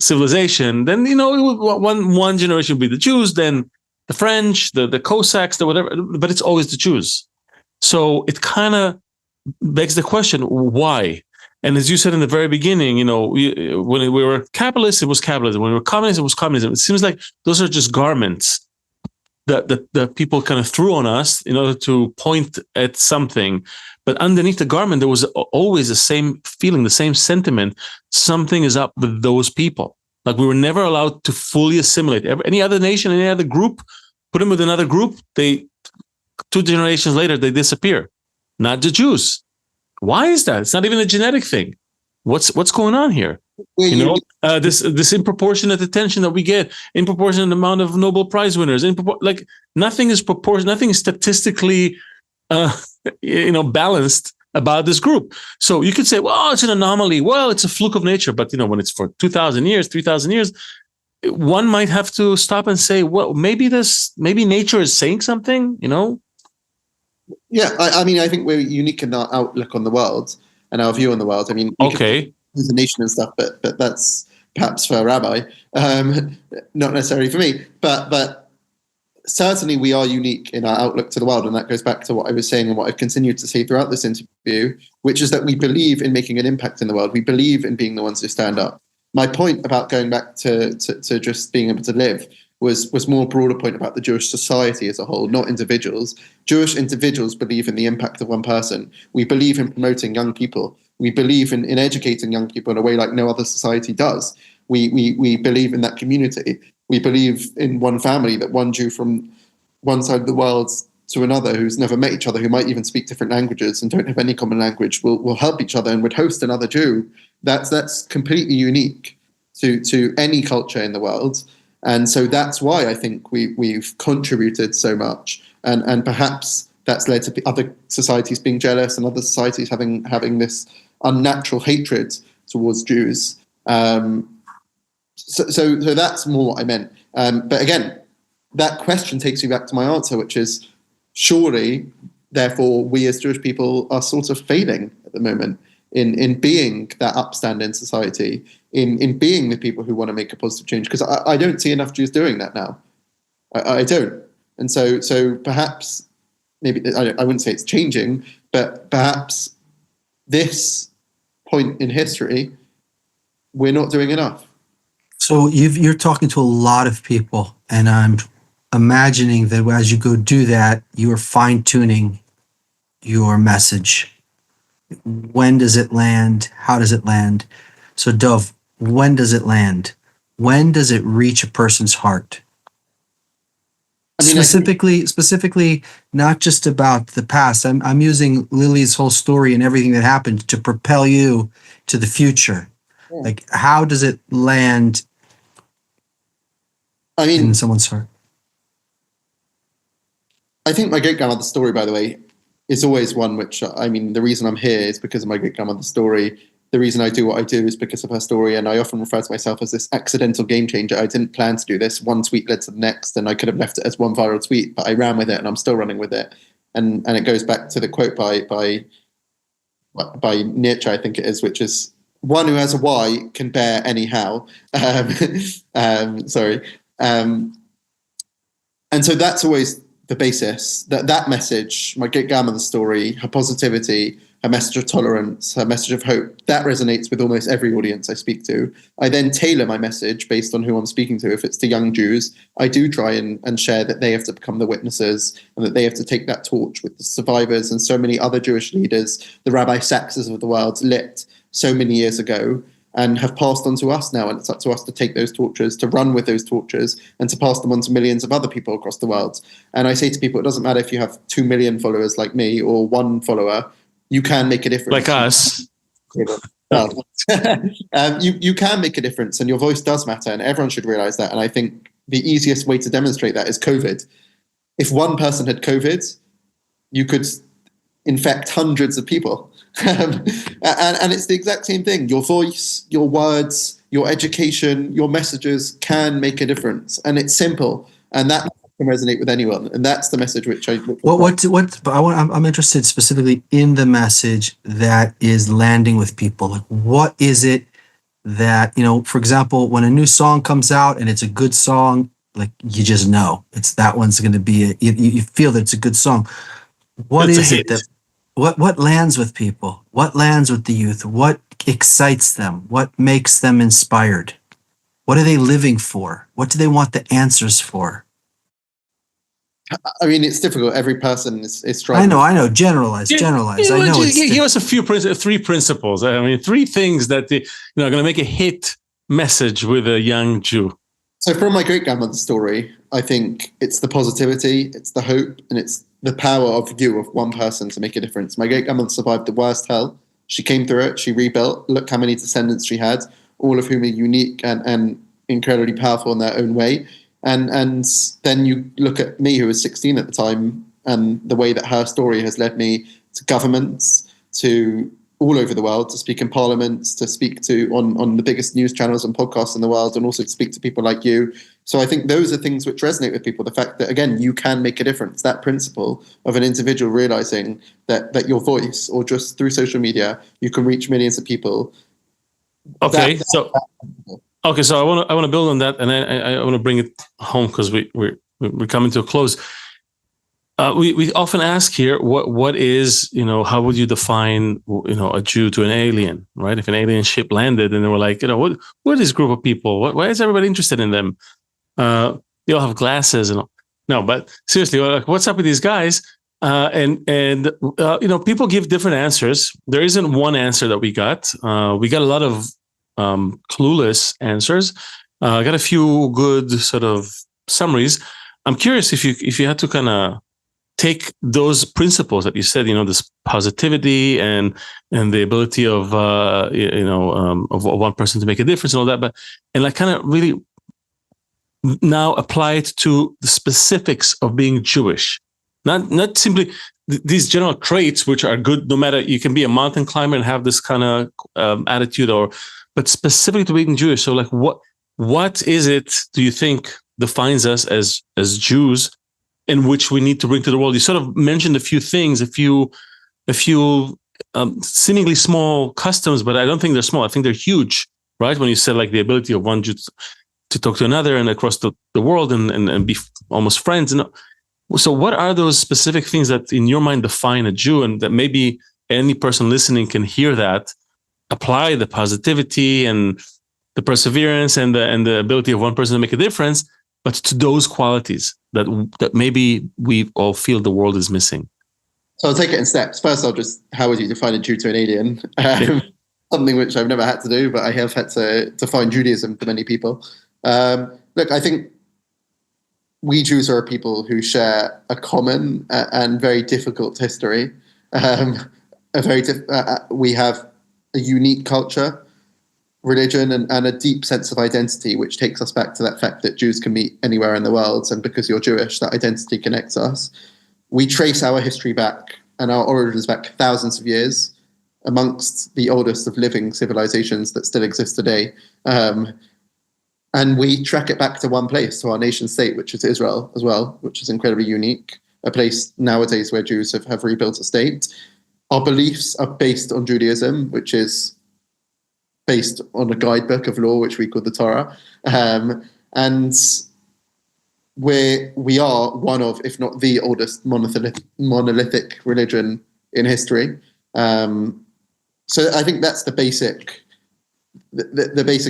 civilization, then one generation would be the Jews, then the French, the Cossacks, the whatever, but it's always the Jews. So it kind of begs the question, why? And as you said in the very beginning, when we were capitalists, it was capitalism. When we were communists, it was communism. It seems like those are just garments that people kind of threw on us in order to point at something. But underneath the garment, there was always the same feeling, the same sentiment. Something is up with those people. Like, we were never allowed to fully assimilate. Any other nation, any other group, put them with another group, 2 generations later, they disappear. Not the Jews. Why is that? It's not even a genetic thing. What's going on here? This disproportionate attention that we get, in proportionate amount of Nobel Prize winners, nothing is proportional, nothing is statistically, balanced about this group. So you could say, well, it's an anomaly. Well, it's a fluke of nature. But when it's for 2,000 years, 3,000 years, one might have to stop and say, well, maybe nature is saying something. Yeah, I mean, I think we're unique in our outlook on the world and our view on the world. I mean, okay, as a nation and stuff, but that's perhaps for a rabbi, not necessarily for me. But certainly we are unique in our outlook to the world, and that goes back to what I was saying and what I've continued to say throughout this interview, which is that we believe in making an impact in the world. We believe in being the ones who stand up. My point about going back to just being able to live was more a broader point about the Jewish society as a whole, not individuals. Jewish individuals believe in the impact of one person. We believe in promoting young people. We believe in educating young people in a way like no other society does. We believe in that community. We believe in one family, that one Jew from one side of the world to another who's never met each other, who might even speak different languages and don't have any common language, will help each other and would host another Jew. That's completely unique to any culture in the world. And so that's why I think we've contributed so much, and perhaps that's led to other societies being jealous and other societies having this unnatural hatred towards Jews. So that's more what I meant. But again, that question takes me back to my answer, which is surely, therefore, we as Jewish people are sort of failing at the moment in being that upstand in society, in being the people who want to make a positive change, because I don't see enough Jews doing that now. I don't. And so perhaps, maybe, I wouldn't say it's changing, but perhaps this point in history, we're not doing enough. So you're talking to a lot of people, and I'm imagining that as you go do that, you are fine-tuning your message. When does it land? How does it land? So Dov, when does it land? When does it reach a person's heart? I mean, specifically, not just about the past. I'm using Lily's whole story and everything that happened to propel you to the future. Yeah. Like, how does it land in someone's heart? I think my great-grandmother's story, by the way, is always one which, I mean, the reason I'm here is because of my great-grandmother's story. The reason I do what I do is because of her story, and I often refer to myself as this accidental game changer. I didn't plan to do this. One tweet led to the next, and I could have left it as one viral tweet, but I ran with it, and I'm still running with it. And it goes back to the quote by Nietzsche, I think it is, which is, "One who has a why can bear anyhow." Sorry. And so that's always the basis, that message, my great grandmother's story, her positivity, her message of tolerance, her message of hope, that resonates with almost every audience I speak to. I then tailor my message based on who I'm speaking to. If it's to young Jews, I do try and share that they have to become the witnesses and that they have to take that torch with the survivors and so many other Jewish leaders, the Rabbi Saxes of the world, lit so many years ago, and have passed on to us now. And it's up to us to take those torches, to run with those torches, and to pass them on to millions of other people across the world. And I say to people, it doesn't matter if you have 2 million followers like me or one follower, you can make a difference. Like us. You can make a difference, and your voice does matter, and everyone should realize that. And I think the easiest way to demonstrate that is COVID. If one person had COVID, you could infect hundreds of people. And it's the exact same thing. Your voice, your words, your education, your messages can make a difference. And it's simple. And that can resonate with anyone. And that's the message which I... I'm interested specifically in the message that is landing with people. Like, what is it that, for example, when a new song comes out and it's a good song, like, you just know it's that one's going to be, you feel that it's a good song. What is it that... What lands with people? What lands with the youth? What excites them? What makes them inspired? What are they living for? What do they want the answers for? I mean, it's difficult. Every person is trying. I know. Generalize. I know. Give us three principles. I mean, three things that are going to make a hit message with a young Jew. So from my great-grandmother's story, I think it's the positivity, it's the hope, and it's the power of one person to make a difference. My great-grandmother survived the worst hell. She came through it. She rebuilt. Look how many descendants she had, all of whom are unique and incredibly powerful in their own way. And then you look at me, who was 16 at the time, and the way that her story has led me to governments, to all over the world, to speak in parliaments, to speak to on the biggest news channels and podcasts in the world, and also to speak to people like you. So I think those are things which resonate with people. The fact that, again, you can make a difference, that principle of an individual realizing that your voice, or just through social media, you can reach millions of people. Okay, so I want to build on that, and I want to bring it home because we're coming to a close. We often ask here, what is, how would you define, a Jew to an alien, right? If an alien ship landed and they were like, what is this group of people? Why is everybody interested in them? They all have glasses and all. No, but seriously, what's up with these guys? People give different answers. There isn't one answer that we got. We got a lot of clueless answers. I got a few good sort of summaries. I'm curious if you had to kind of take those principles that you said, this positivity and the ability of one person to make a difference and all that, and kind of really now apply it to the specifics of being Jewish, not simply these general traits, which are good no matter, you can be a mountain climber and have this kind of attitude, but specifically to being Jewish. So what is it, do you think, defines us as Jews, in which we need to bring to the world? You sort of mentioned a few things, a few seemingly small customs, but I don't think they're small. I think they're huge, right? When you said the ability of one Jew to talk to another and across the world and be almost friends. So what are those specific things that in your mind define a Jew, and that maybe any person listening can hear that, apply the positivity and the perseverance and the ability of one person to make a difference, but to those qualities that maybe we all feel the world is missing? So I'll take it in steps. First, how would you define a Jew to an alien? Something which I've never had to do, but I have had to define Judaism for many people. Look, I think we Jews are a people who share a common and very difficult history. We have a unique culture, religion, and a deep sense of identity, which takes us back to that fact that Jews can meet anywhere in the world, and because you're Jewish, that identity connects us. We trace our history back and our origins back thousands of years, amongst the oldest of living civilizations that still exist today. And we track it back to one place, to our nation state, which is Israel as well, which is incredibly unique, a place nowadays where Jews have rebuilt a state. Our beliefs are based on Judaism, which is based on a guidebook of law, which we call the Torah. And we are one of, if not the oldest monolithic religion in history. So I think that's the basic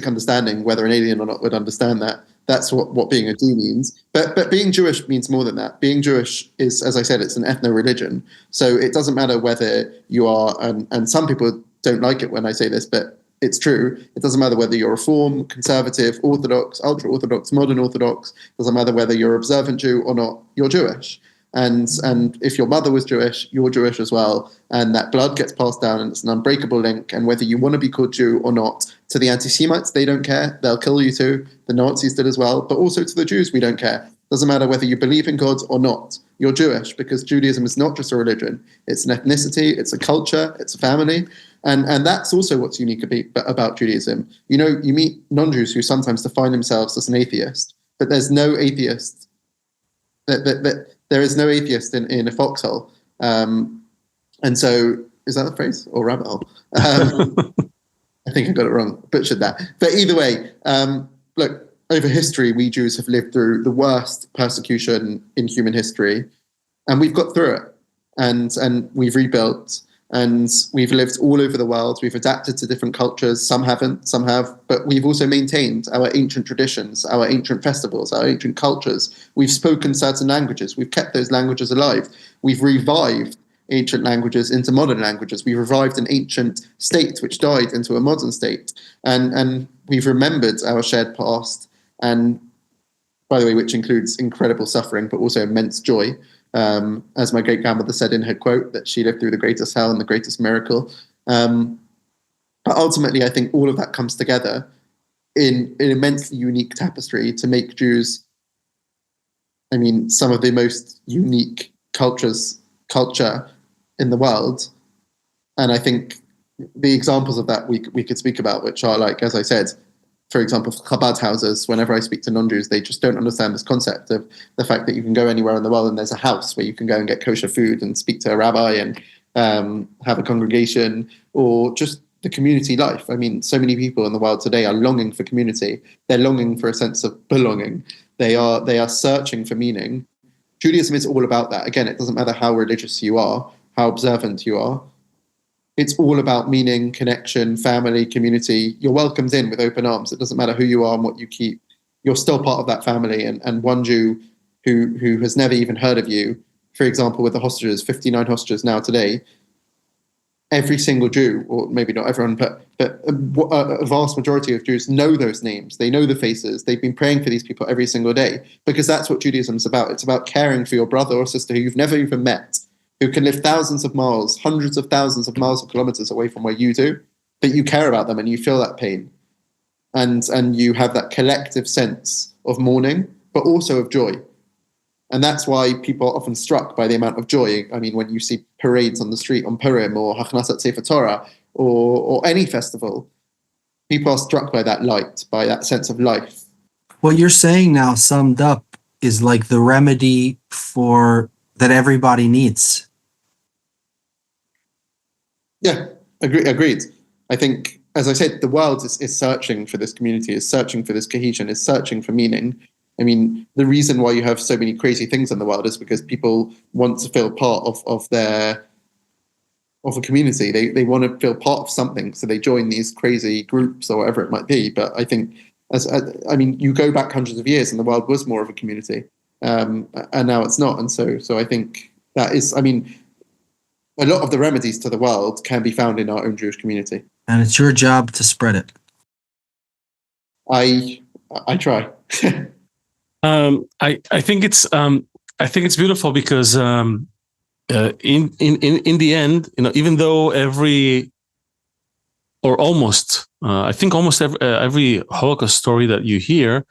understanding. Whether an alien or not would understand that. That's what being a Jew means. But being Jewish means more than that. Being Jewish is, as I said, it's an ethno-religion. So it doesn't matter whether you are, and some people don't like it when I say this, but it's true. It doesn't matter whether you're Reform, Conservative, Orthodox, Ultra-Orthodox, Modern Orthodox. It doesn't matter whether you're observant Jew or not. You're Jewish. And if your mother was Jewish, you're Jewish as well. And that blood gets passed down, and it's an unbreakable link. And whether you want to be called Jew or not, to the anti-Semites, they don't care. They'll kill you too. The Nazis did as well. But also to the Jews, we don't care. Doesn't matter whether you believe in God or not. You're Jewish, because Judaism is not just a religion. It's an ethnicity. It's a culture. It's a family. And that's also what's unique about Judaism. You know, you meet non-Jews who sometimes define themselves as an atheist, but there's no atheist. There is no atheist in a foxhole. And so, is that the phrase? Or rabbit hole? I think I got it wrong, butchered that. But either way, look, over history, we Jews have lived through the worst persecution in human history, and we've got through it. And we've rebuilt, and we've lived all over the world. We've adapted to different cultures. Some haven't, some have. But we've also maintained our ancient traditions, our ancient festivals, our ancient cultures. We've spoken certain languages. We've kept those languages alive. We've revived ancient languages into modern languages. We revived an ancient state which died into a modern state. And we've remembered our shared past, and by the way, which includes incredible suffering, but also immense joy. As my great-grandmother said in her quote, that she lived through the greatest hell and the greatest miracle. But ultimately, I think all of that comes together in an immensely unique tapestry to make Jews, I mean, some of the most unique culture in the world. And I think the examples of that we could speak about, which are like, as I said, for example, Chabad houses. Whenever I speak to non-Jews, they just don't understand this concept of the fact that you can go anywhere in the world and there's a house where you can go and get kosher food and speak to a rabbi and have a congregation, or just the community life. I mean, so many people in the world today are longing for community. They're longing for a sense of belonging. They are searching for meaning. Judaism is all about that. Again, it doesn't matter how religious you are, how observant you are. It's all about meaning, connection, family, community. You're welcomed in with open arms. It doesn't matter who you are and what you keep. You're still part of that family. And one Jew who has never even heard of you, for example, with the hostages, 59 hostages now today, every single Jew, or maybe not everyone, but a vast majority of Jews know those names. They know the faces. They've been praying for these people every single day, because that's what Judaism is about. It's about caring for your brother or sister who you've never even met, who can live thousands of miles, hundreds of thousands of miles or kilometers away from where you do, but you care about them and you feel that pain. And you have that collective sense of mourning, but also of joy. And that's why people are often struck by the amount of joy. I mean, when you see parades on the street on Purim or Hachnasat Sefer Torah or any festival, people are struck by that light, by that sense of life. What you're saying now, summed up, is like the remedy for that everybody needs. Yeah, agreed. I think, as I said, the world is searching for this community, is searching for this cohesion, is searching for meaning. I mean, the reason why you have so many crazy things in the world is because people want to feel part of a community. They want to feel part of something, so they join these crazy groups or whatever it might be. But I think, you go back hundreds of years and the world was more of a community, and now it's not. And so I think that is, a lot of the remedies to the world can be found in our own Jewish community. And it's your job to spread it. I try. I think it's beautiful because in the end, even though almost every Holocaust story that you hear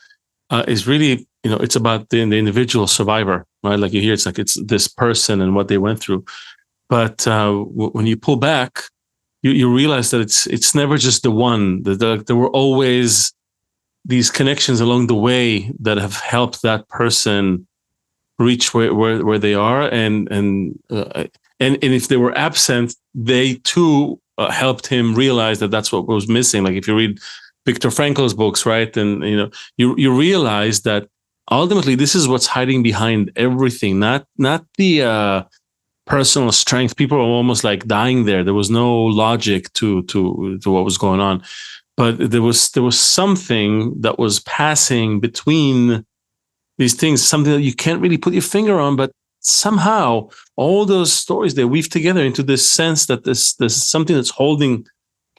is really, it's about the individual survivor, right? Like you hear, it's this person and what they went through. But when you pull back, you realize that it's never just the one. There were always these connections along the way that have helped that person reach where they are, and if they were absent, they too helped him realize that that's what was missing. Like if you read Viktor Frankl's books, right, and you realize that ultimately this is what's hiding behind everything, not the personal strength. People are almost like dying there. There was no logic to what was going on, but there was something that was passing between these things, something that you can't really put your finger on, but somehow all those stories, they weave together into this sense that there's something that's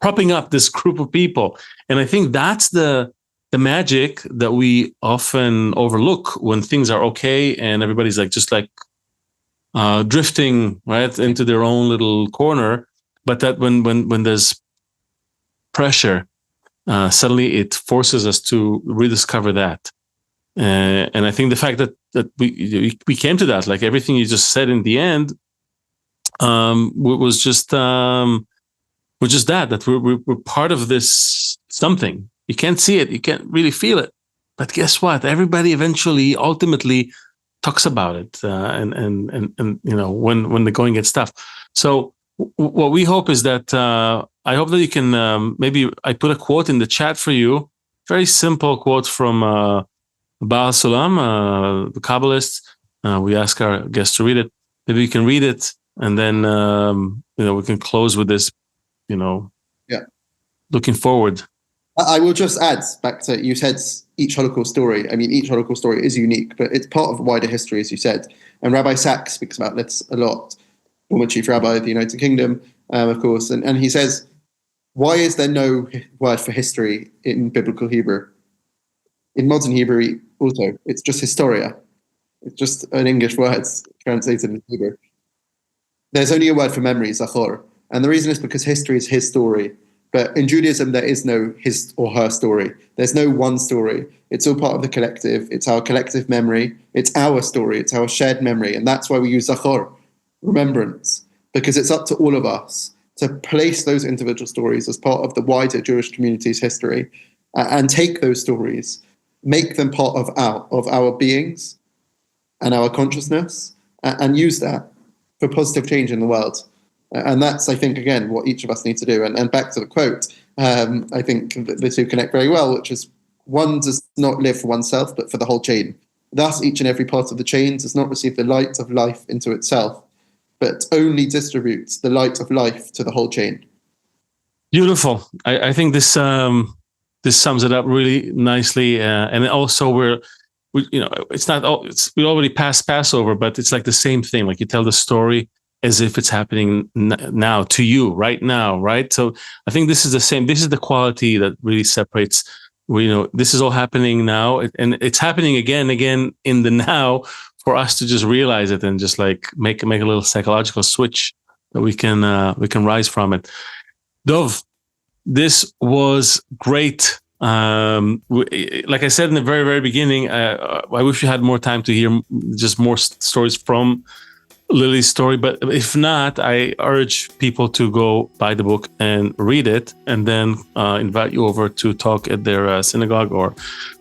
propping up this group of people. And I think that's the magic that we often overlook when things are okay and everybody's like just like drifting right into their own little corner. But that when there's pressure, suddenly it forces us to rediscover that. And I think the fact that we came to that, like everything you just said in the end, was just that we're part of this something. You can't see it, you can't really feel it, but guess what? Everybody eventually, ultimately, talks about it, and when the going gets tough. So what we hope is that I hope that you can maybe I put a quote in the chat for you, very simple quote from Baal Sulam, the Kabbalist. We ask our guests to read it. Maybe you can read it, and then we can close with this. Looking forward. I will just add back to, you said each Holocaust story. I mean, each Holocaust story is unique, but it's part of wider history, as you said. And Rabbi Sachs speaks about this a lot, former chief rabbi of the United Kingdom, of course. And he says, why is there no word for history in biblical Hebrew? In modern Hebrew also, it's just historia. It's just an English word translated into Hebrew. There's only a word for memory, zachor. And the reason is because history is his story. But in Judaism, there is no his or her story. There's no one story. It's all part of the collective. It's our collective memory. It's our story. It's our shared memory. And that's why we use zachor, remembrance, because it's up to all of us to place those individual stories as part of the wider Jewish community's history and take those stories, make them part of our beings and our consciousness, and use that for positive change in the world. And that's, I think, again, what each of us need to do. And back to the quote, I think the two connect very well, which is one does not live for oneself, but for the whole chain. Thus, each and every part of the chain does not receive the light of life into itself, but only distributes the light of life to the whole chain. Beautiful. I think this sums it up really nicely. And also it's not all, we already passed Passover, but it's like the same thing. Like you tell the story as if it's happening now to you right now, right? So I think this is the same. This is the quality that really separates. This is all happening now, and it's happening again in the now for us to just realize it and just like make a little psychological switch that we can rise from it. Dov, this was great. Like I said in the very, very beginning, I wish we had more time to hear just more stories from Lily's story, but if not, I urge people to go buy the book and read it, and then invite you over to talk at their synagogue or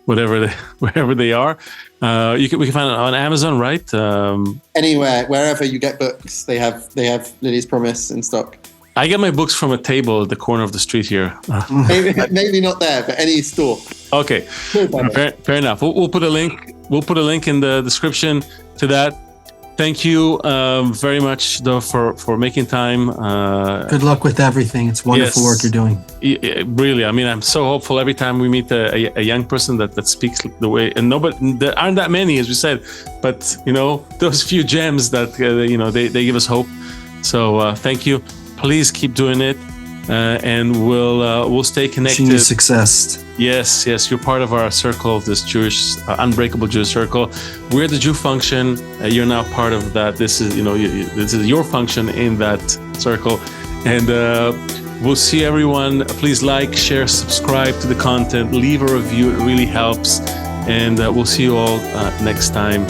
wherever they are. We can find it on Amazon, right? Anywhere, wherever you get books, they have Lily's Promise in stock. I get my books from a table at the corner of the street here. maybe not there, but any store. Okay, fair enough. We'll put a link. We'll put a link in the description to that. Thank you very much, though, for making time. Good luck with everything. It's wonderful work you're doing. Really, I mean, I'm so hopeful every time we meet a young person that speaks the way. And there aren't that many, as we said, but those few gems that they give us hope. So thank you. Please keep doing it, and we'll stay connected. Wishing you success. Yes, you're part of our circle, this Jewish, unbreakable Jewish circle. We're the Jew function. You're now part of that. This is, this is your function in that circle. And we'll see everyone. Please like, share, subscribe to the content, leave a review. It really helps. And we'll see you all next time.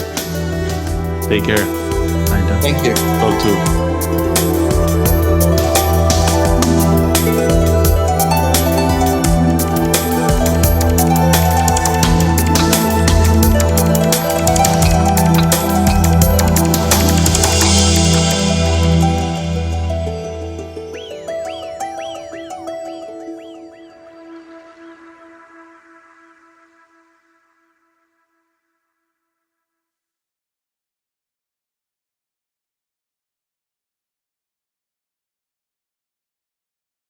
Take care. Thank you. Go to.